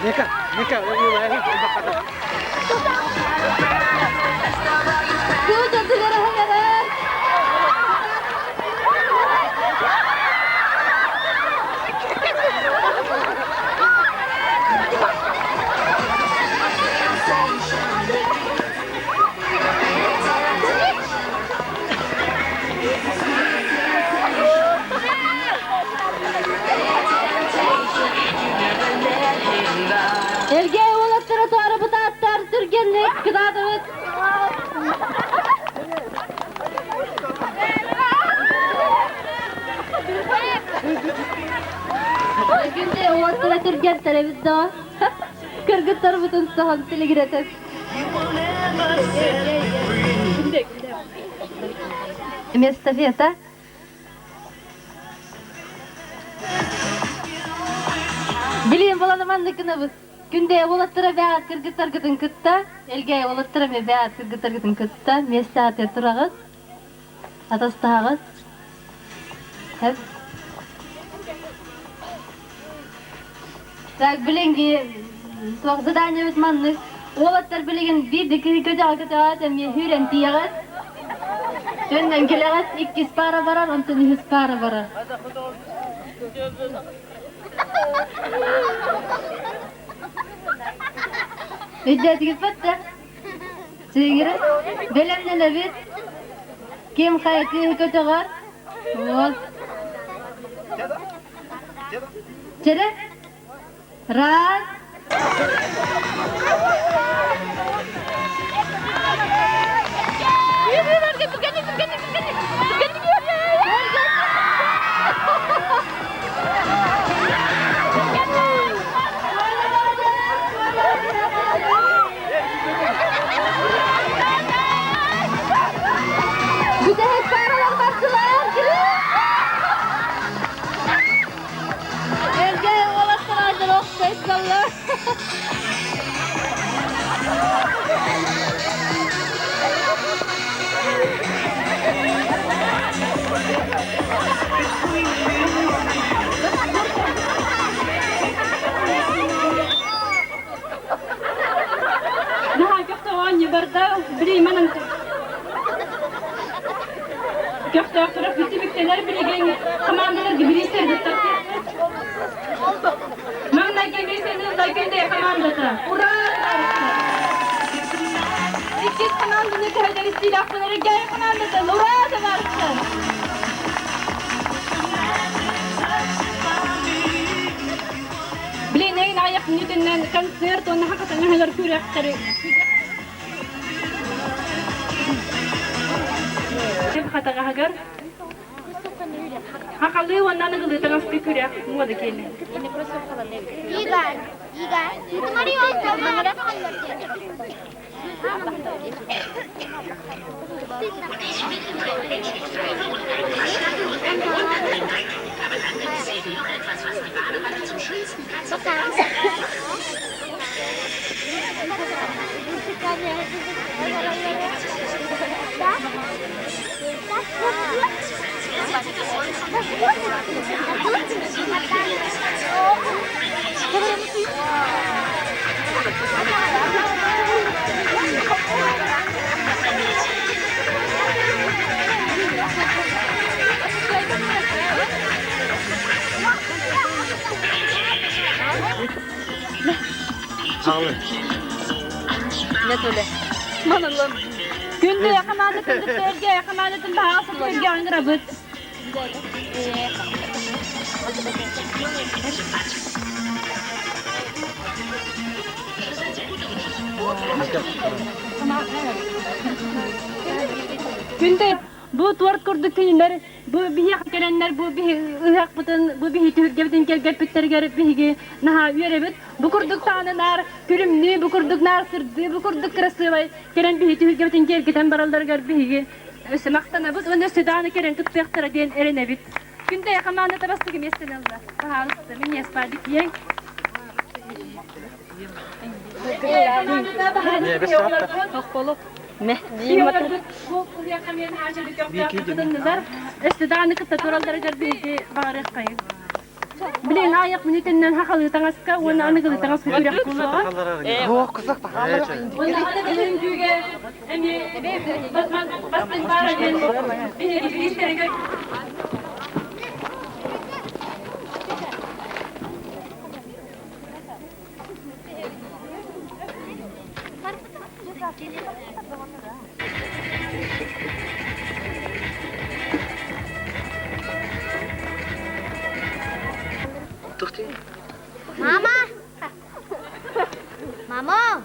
نكا. Kucaklara hayır. Elge oğlatlara doğru bu tatlar sürgenlik kıdadık. Günde oğlatlara sürgen televizyon. Kırgıtlar bütün sahan tili giretek. Estafeta. Bileyim bulanımandıkını bu. Günde oğlatlara beyaz kırgıtlar gıdın kıtta. Elge oğlatlara beyaz kırgıtlar gıdın kıtta. Mesate turağız. Atastağız. Hep. Tak bilengi soğuk zadanya bitmanlık. Oğlatlar bilegen bir dikiri kötü tem hüren tiyagat. Senden kilagat 200 para varar, ondan 100 para varar. İddet gitmette. Sigire. Belemden de bir. Kim kayıtlı kötü var? Ol. Çere. Raz. Bu da hep paralar başlar. Evde olasılardır o sayısallar. Daha köfte barda bileyim köfte oturup bitimikteler bilegen komandalar gibi isterdi tabii. Mamla gelirse de günde komandata. Ura! İkiz komandanı köyden istilafları gel komandata. Ura da varsın. Bilin neyin ayak nütünden konser tonu hakikaten neler kurakları. Kata hagar. Hakallı wannan nagılı tangas pikürya muda kene. Igar. Tumari var. Ne söyle? Manalım. Günde yakamanlıkın serge yakamanlıkın bahası serge angırabıt. Günde bu tuvalet kurduk günler, bu bir yak gelenler, bu bir ıhak butun, bu bir hitü gebden gel pitler gerip bir naha üyerebit. Bu kurduk tane nar külümlü, bu kurduk nar sırdı, bu kurduk kırası var. Gelen bir hitü gebden gel giden barallar gerip bir üstü maktana buz, onu südağını gelen kıtbektara diyen erenebit. Günde yakamanda tabastı gibi estenildi. Bahalıstı, min yaspadik yeng. Mehdi matın. Bu yakamyan harcadık yok yapmadın nazar. İstidağını kıtta torallara gerbi bağırık kayın. Bilen ayak minitinden hakalı tangaska, onu anıgılı tangaska kürek kulağa. Oh kızak da. Onu ana bilen güge, emi basman bağırın, bine gibi isterek. Mama. Mama.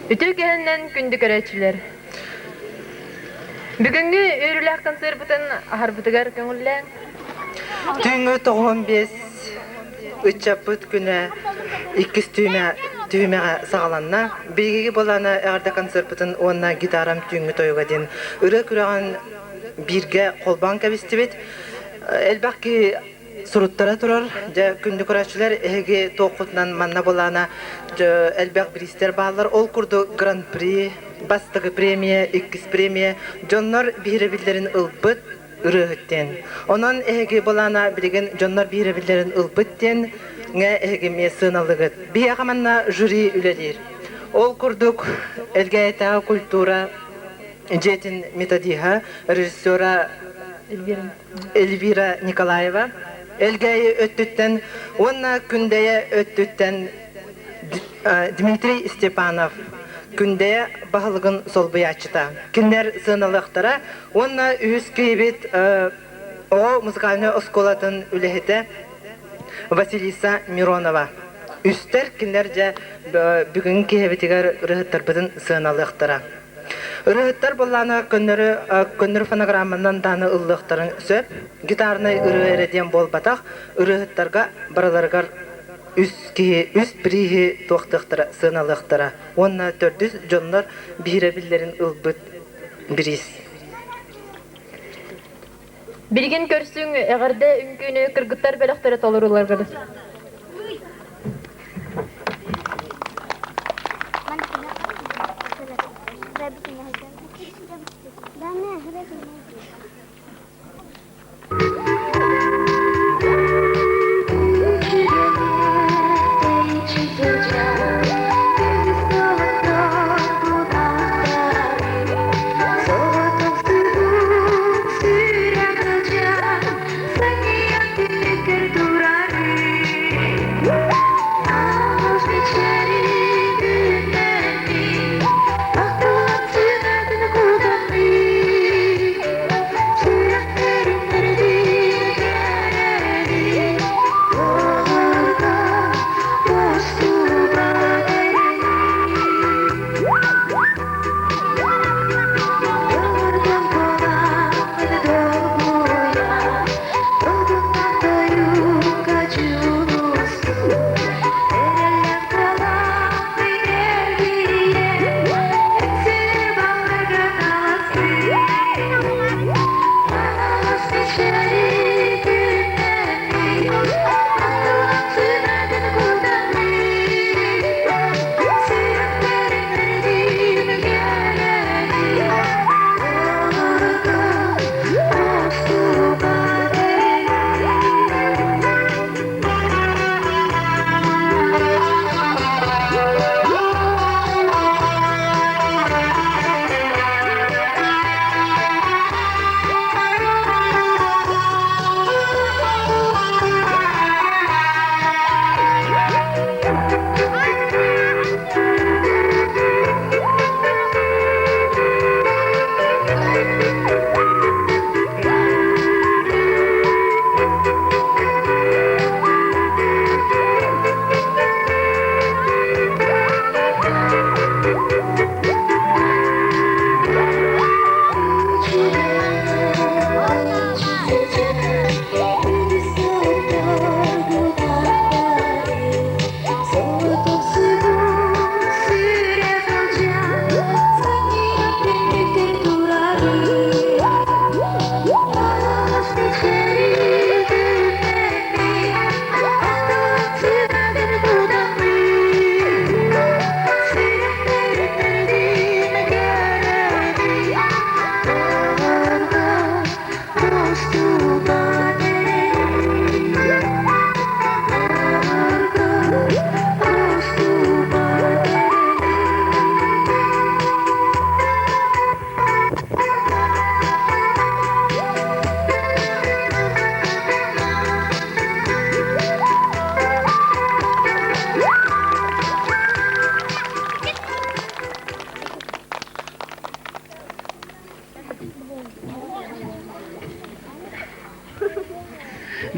Ütülgeninden gündük öğretçiler. Bugünkü öğrülü hakkın sır butun ahar butugar köngülle. Tüngü 95 3 güne 2 tüymeğe sağlanna. Bilgi bolana ağırda konserpatın onna gitaram tüngü toyuga den. Ürü kürağın birge kolban kabistibit. Elbaki suruttara turar. Kündü kuraçlar ege toqutnan manna bolana elbak brister bağlar. Ol kurdu Grand Prix, bastığı premiye, ikis premiye. Jonlar birebillerin ılbıt ürühütten. Onun ege bolana bilgen jonlar birebillerin ılbıtten ne ege me sığınalıgıt. Bir yakamanna jüri ülelir. Ol kurduk elgayeta kultura jetin metodiha rejissora Elvira Nikolaeva. Elgayı öttütten, onna kündeye öttütten Dmitri Stepanov. Kündeye bahalıgın solbuyaçıta. Kinler sığınalıqtara, onna üz keybet o muzikalny oskolatın ülehete Vasilisa Mironova. Üster kinlerce bugün keybetigar rıhıttarbıdın sığınalıqtara. Ürühüttər bollana könnürü fonogrammandan danı ıllıqtарын söp, gitarını ürü erediyen bol bataq, ürühüttärga baralargar üst birihi toqtıqtıra, sığınalıqtıra. Onna 400 jonlar birebillerin ılbıt biris. Bilgin körsün eğerde ünkünü kırgıtlar belaqtara tolururlar gıdı.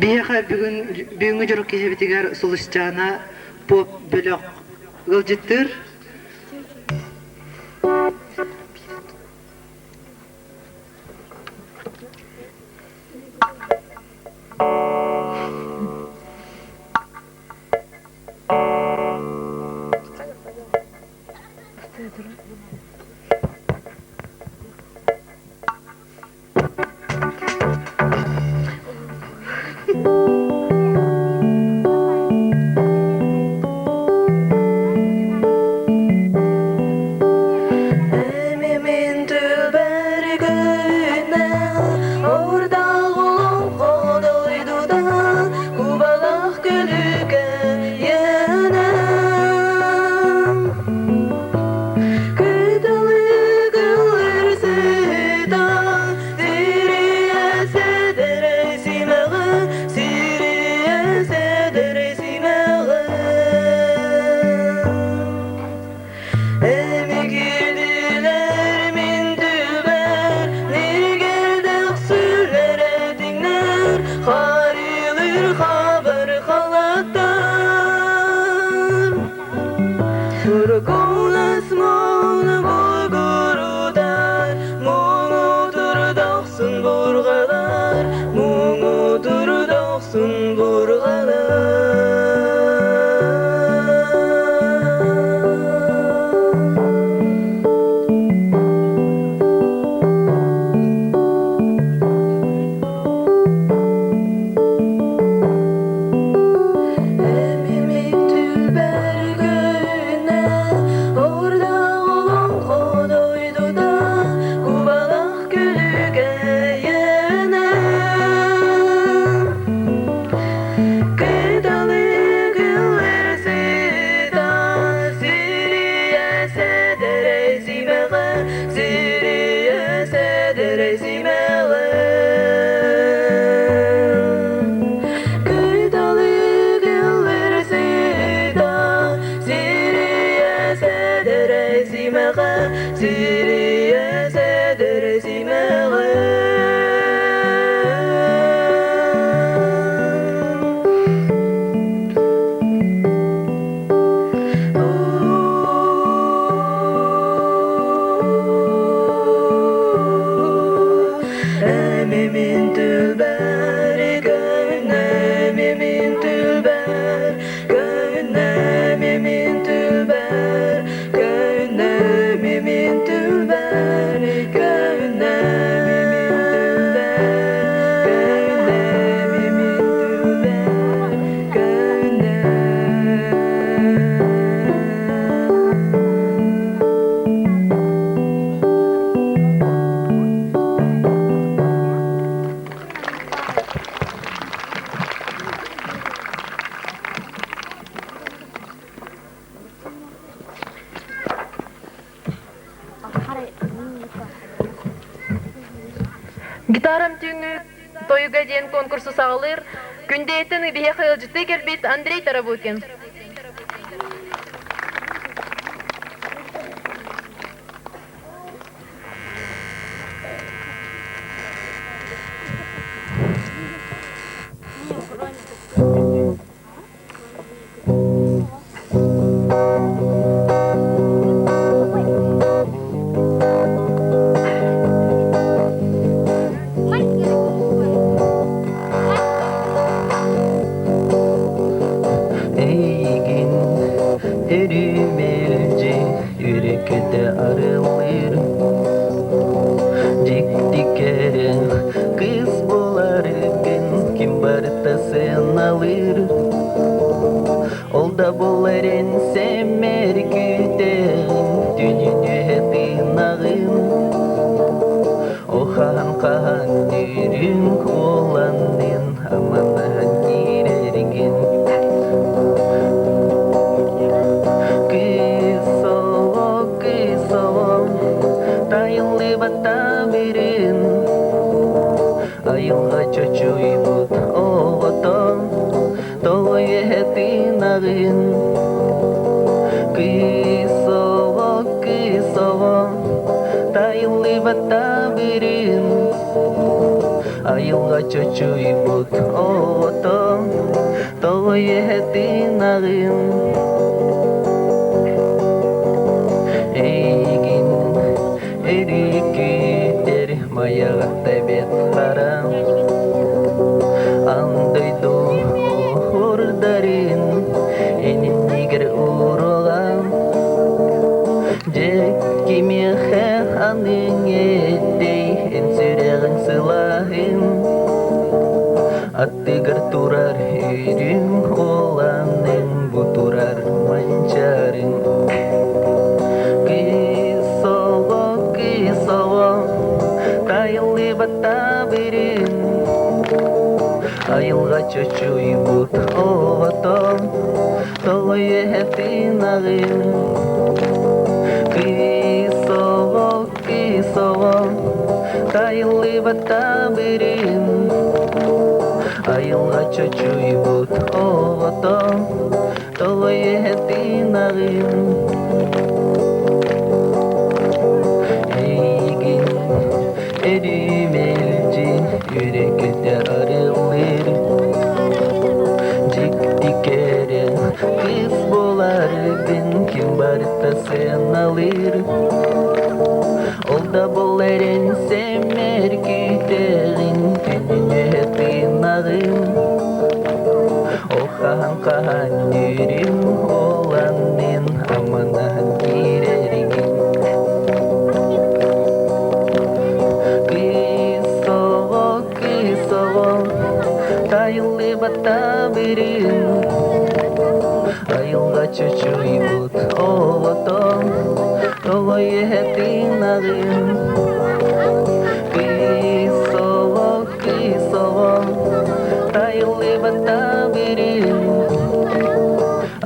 Biyaqa бүгінгі жүрік кесебетігер сұлышчана поп бөлік ғылжеттір. Гитарам түйіңі тойуға дейін конкурсы сағылыр. Күнде етін бейе қайылжыты келбет Андрей Таработин. Кимеха аның еттей эн сүрегін сылайын Аттыгар турар үйрің оланың бұтурар манчарын Кисово тайылы бата берін Айылға чөчуй бұт оватом Толой әптін ағын Кисово тайылы бата берін Айылға чөчуй бұт оватом Толой әптін ағын Эйгин эрүмелжи Юректе арылыр Жик-тикере Кыз болар бен Ким барта сен алыр Олда бол эрен семер күтегин Түнүнө тыйнагын Охан кахан жүрүм Оланын аманан киреригин Кисово тайылы бата берин Айылға чөчуй бұт оватом Толой әптін ағын Кисово тайылы бата берин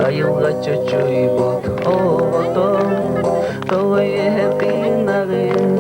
Айылға чөчуй бұт оватом Толой әптін ағын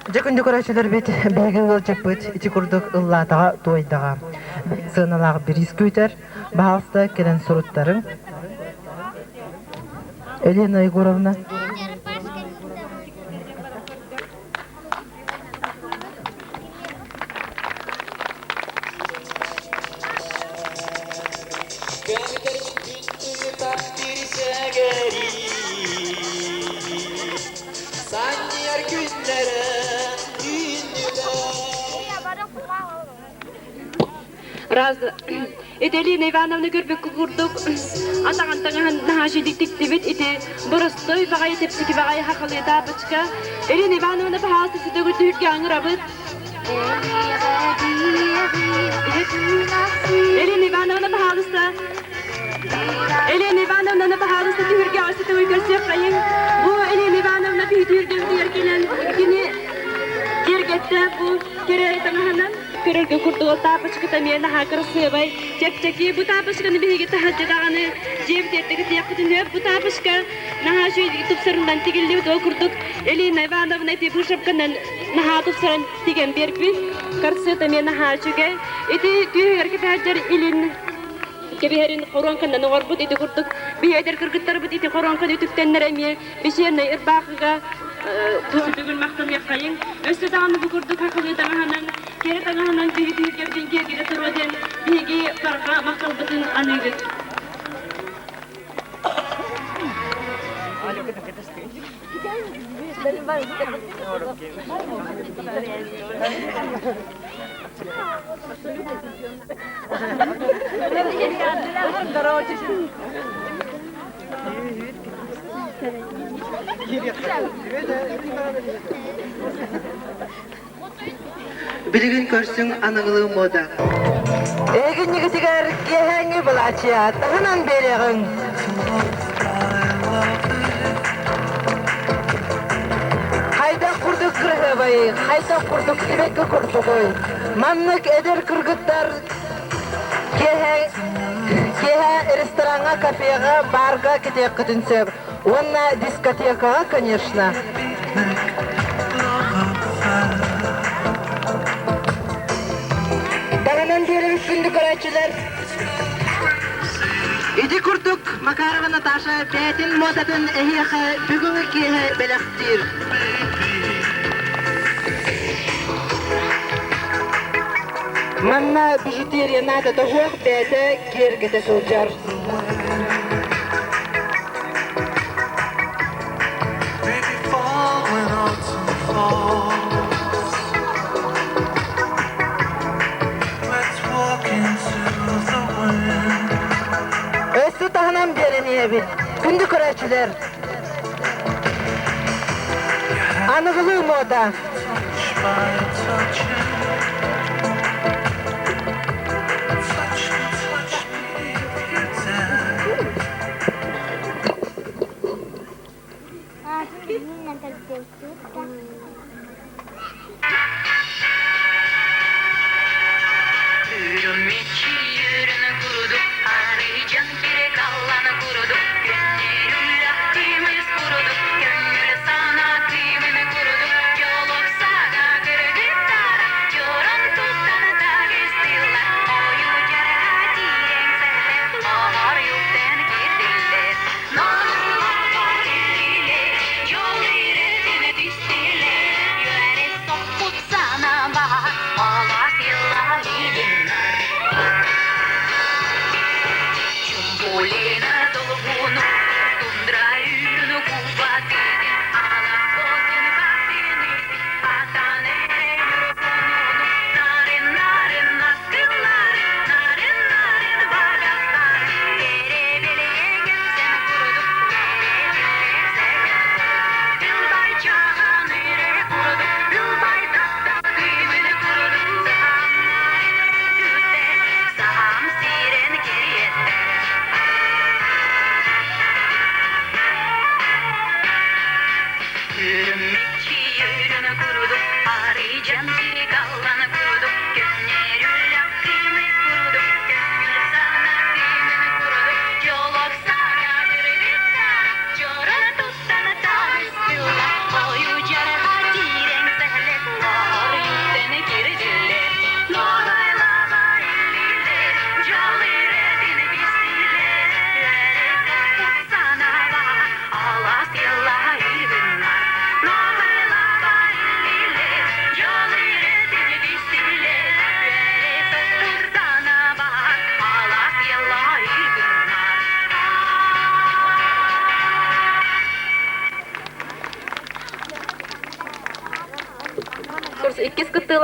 Жакын декорациялар бит бәгә ул чакпыт ити курдык ыллатага тойдага сыналак бир искүтер Bahalsta kelen sorutların. Elena Yegorovna. Razı. Elena Ivanovna görmek kurduk. Atağın nahaşı diktik divit iti. Borostoy bagay tepsiki bagay hakalı tapıçka. Elena Ivanovna bahası sütü hürge anırabıt. Elena Ivanovna bahalısta. Elena Ivanovna bahalısta hürge asıtı uygarsı kayın. Bu Elena Ivanovna bir hürge yergelen. Yine yergette bu kere tamahanan. Körülge kurduğu tapıçkı tamiyana hakır sığabay. Çek bu tapıçkını bir higete hacıdağını cevdet ettik yakıtın hep bu tapıçkı naha şöyle tupsarından tigilli doğu kurduk. Elena Ivanovna eti bu şapkandan naha tupsaran tigen berbi. Karsı tamiyana haçuge. Eti tüyür ki hacer ilin. Kebiherin koronkandan orbut eti kurduk. Bir eder kırgıtları bu eti koronkan ütükten neremiye. Bir şeyine irbakıga tüsüdügün mahtum yapayın. Öste dağını bu kurduk hakılı dağınan. Kere dağınan bir gördüğün geri turvaden bir farka mahtumbatın anıydı. Bilgin körsün anıgılığı moda. Egin yigitiger gehengi bulaçya, tahanan beregin. Hayda kurduk kırhıbayı, hayda kurduk ibekki kurtukoy. Manlık eder kırgıtlar gehe restoranga, kafega, barga kitek kıtınsep. Onna diskotekaga, конечно. Dağınan beri gündü körayçılar. İdi kurduk, Makarova Natasha, Betin Modatın ehiye bugünkü kihe belektir. Manna bijuteriya nada tohuq bete gergete soljar. Östü tahanan bereniye bit. Gündü körayçılar. Anıgılığı moda. Gönül sana kıymını kuruduk, yoluk sana kırgıtlara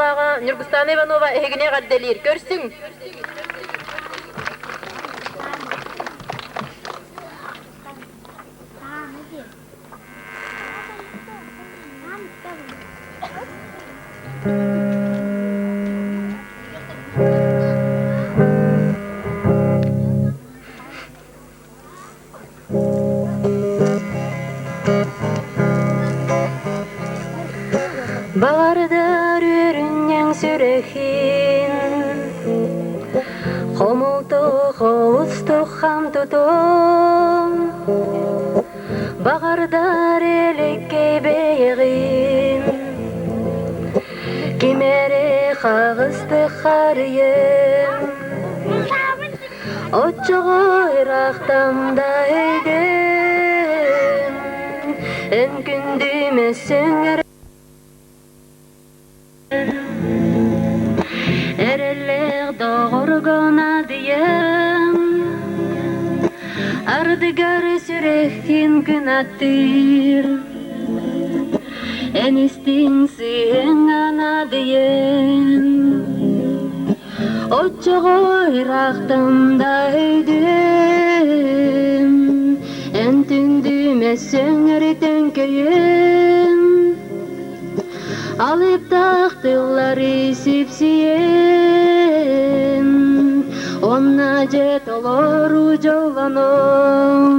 Ивановаға, Нұргустан Иванова егіне қадделер. Көрсің. Bağırdır ürünyen sürəxin Xomultuq, oğuztuq xam tutun Bağırdır elikki beygin Kimeri xağızdı xarıyım Otçuğu Iraqtamda eydim En gündüme söngür Ereller doğurgana diyem Ardıgar sürektin günattır En istin sen ana diyem Otçuğu Iraqtamda eydim En tündüme söngürten köyüm Alıp tahtılları sipsiyem Onna jet olur uculanom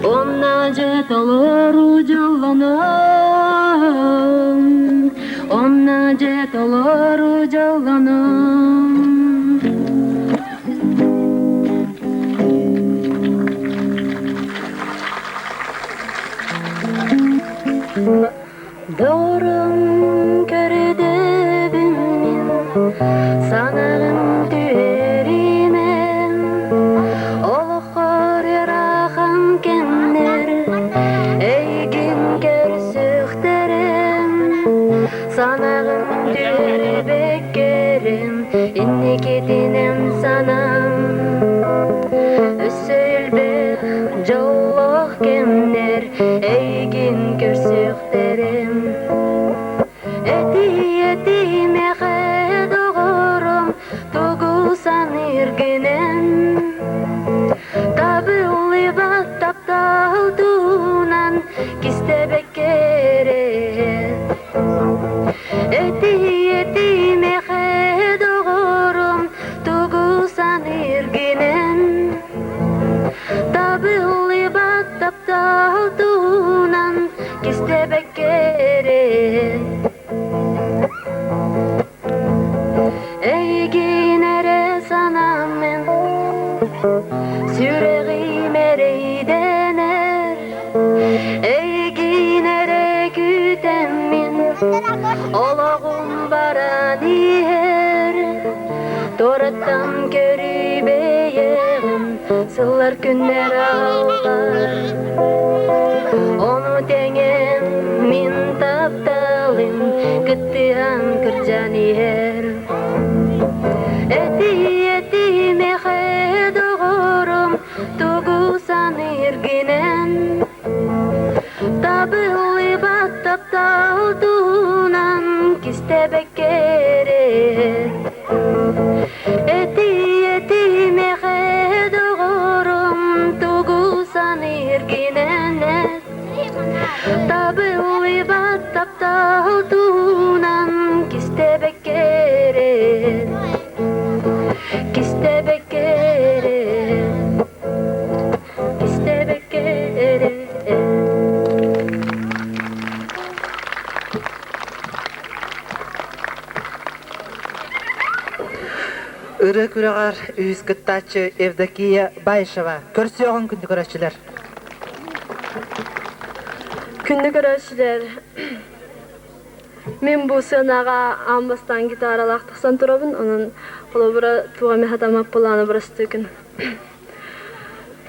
Onna jet olur uculanom Onna jet olur uculanom Doğrum köredebim min sanırım tüherinen Oluqor yarağım kenner eygin körsüxterim Sanırım tüherbekkerim inni ketinem sanam Ösülbek jolloq kemner eygin körsüxterim Eti mehe doğurum Tuğusan irginem Tabılı battap dağdunan Kistebek kere Eti mehe doğurum Tuğusan irginem Tabılı battap dağdunan Kistebek kere Eyginere sanamen Süreğim ereydener Eyginere gütemin Olağım baraniher Torattam körübeyem Sıllar günler ağlar Onu tengem min taptalim Gıttıhan kırcaniher Eti mehe doğurum Tuğusan irginem Tabılı battap dağdunan Kistebek kere Eti mehe doğurum Tuğusan irginem Tabılı battap dağdunan Kistebek kere Kistebek kere Kistebek kere Irı küreğar üz gıttaçı Evdokiya Bayşeva. Körsüyoğun kündü köreçiler. Күнді көрәшілер, мен бұл сынаға амбастан гитаралақ тақсан тұрабын, оның қолы бұра туға мен хатамап боланы бұрасты күн.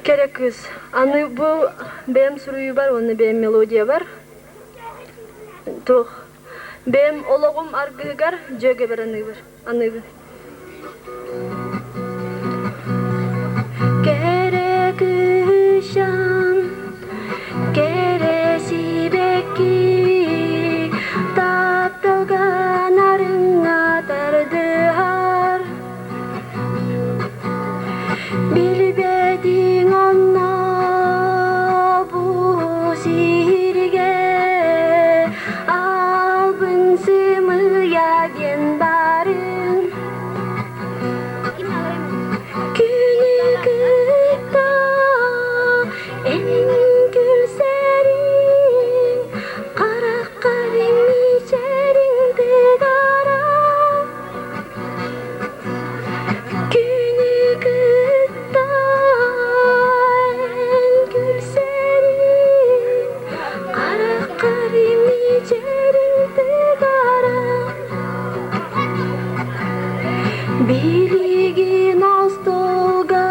Керек күз. Аны бұл бәм сұруы бар, оны бәм мелодия бар. Туқ. Бәм олығым арғығар, жөге бар аны бар. Аны бар. Керек үшан Keresi beki tatılga Biligin astolga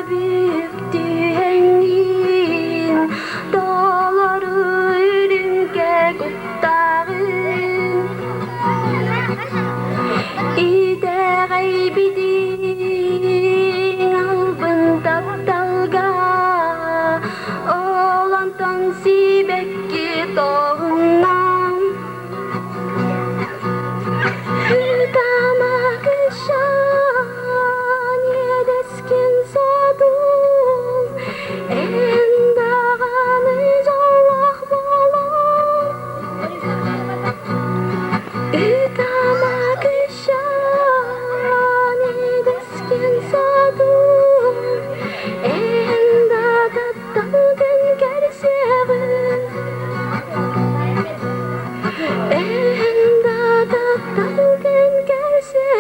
büktüğengin dağları ürünge kuttağın İdeğey bidin albın taptalga olantan sibekki doğundan Hüdama kışan yedeskin sadun endağanı Allah bolan Hüdama kışan yedeskin sadun endağanı gerseğin endağanı gerseğin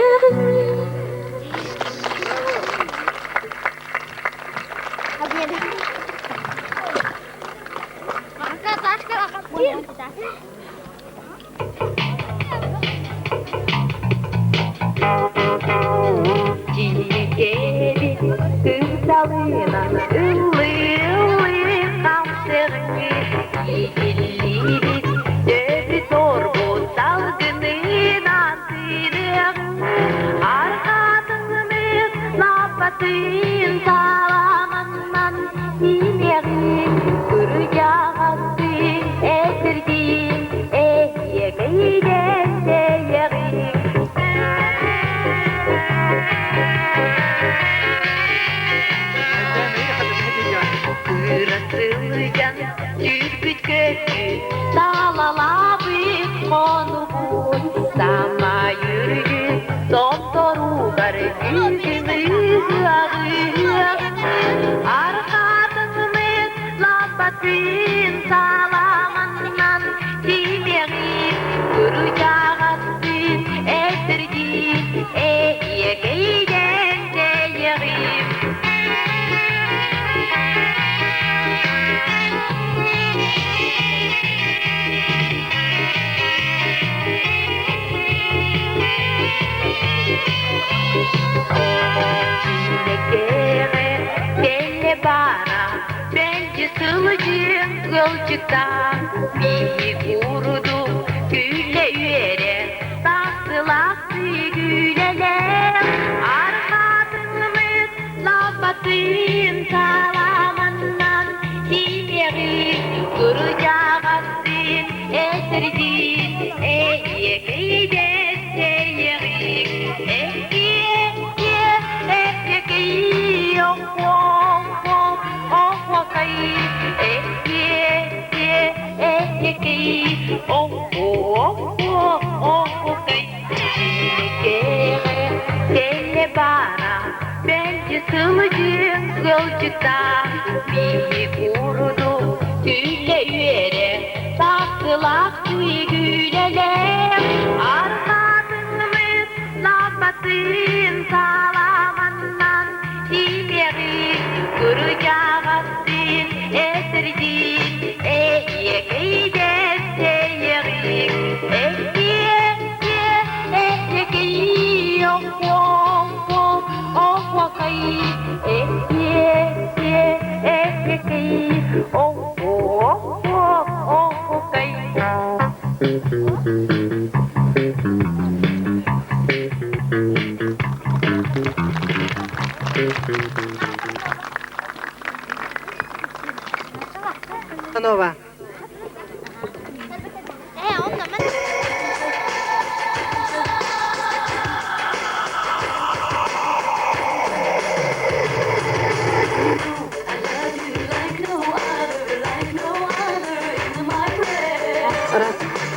Nova.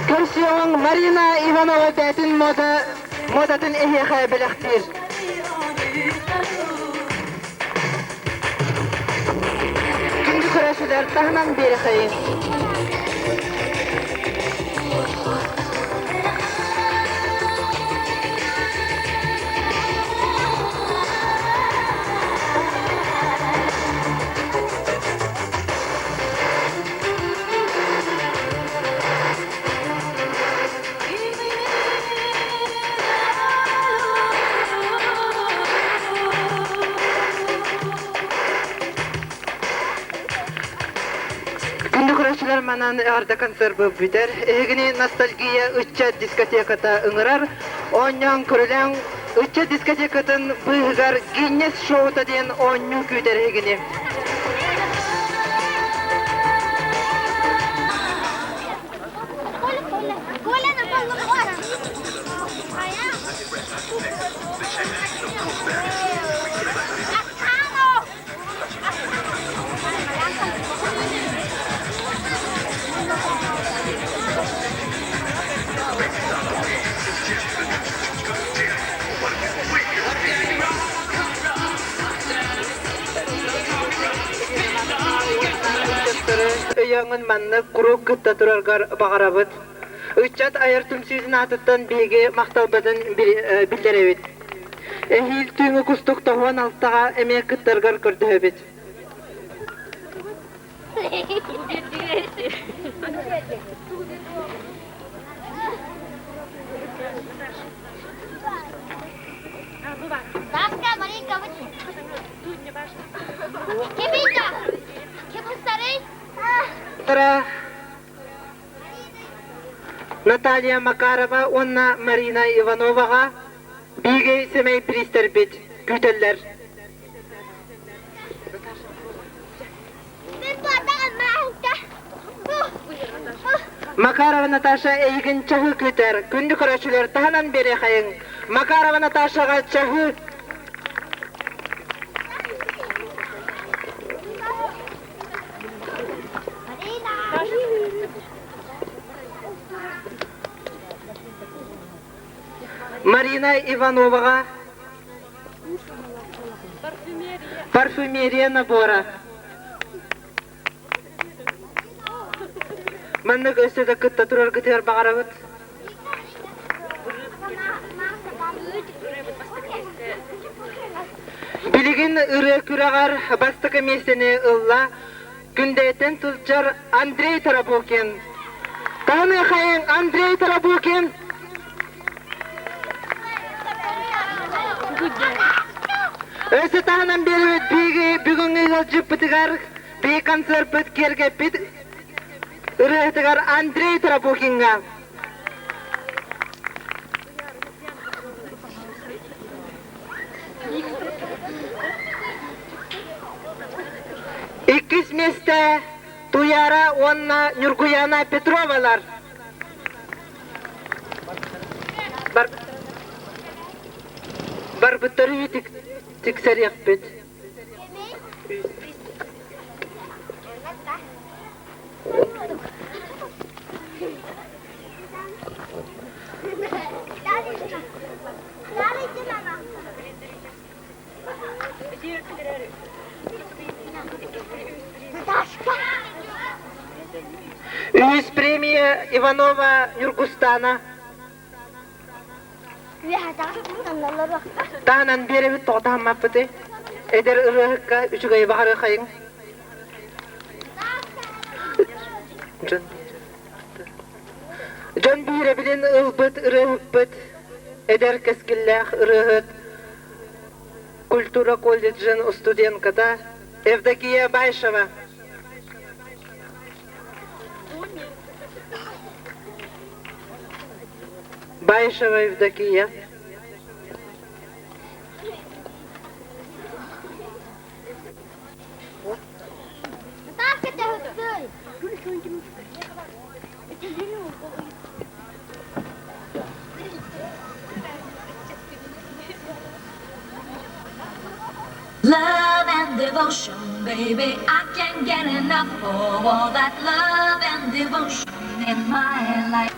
Karşıyong Marina Ivanova tätin modatın ehye belektir. Gündü kuraşılar tahnan beri hayır. манан арда концерт бу битер. Эгини ностальгия үччә дискотеката ыңырар. Оннан көрүлән үччә дискотекатын быгар Гиннес шоута ден онню күтер эгини. Öýäňin manna gurup gıtta turargar bagarabıt. Üççat ayartım süýdün atytdan bege maktalbadan bildirebit. Ehil tüňü kustuk tohwan altaga emek gıttargar kördübit. Тара Наталья Макарова, онна Марина Ивановага биге семей пристербит күтеллер. Макарова Наташа эйгин чахы күтер. Күндү көрөчүлөр таханан бери хайын. Макарова Наташага чахы. Марина Ивановага парфюмерия набора. Маннык өсөдө кытта турар кытыр багарабыт. Билигин ыры күрагар бастыкы месени ылла күндетен тулчар Андрей Тарабокин. Таны хайын Андрей Тарабокин. Öse tahanan beri bugün yılcı pıtıgar bir konser pıt kerge pıt ırıhtıgar Andrei Tarapokinga. İkiz meste Tuyara onna Nurguyana Petrovalar. Barbıtları tiksar yapıt. Üyüz pремия Иванова Нюргустана. Tahanan beri bir toğdağım mapıtı. Eder ırıhıkka üçügayı baharı kayın. Can biri bilin ılbıt, ırıhıkbıt. Eder keskillах ırıhıt. Культура колледжин студентката Евдокия Байшева. Байшева Евдокия. Love and devotion, baby, I can't get enough of all that love and devotion in my life.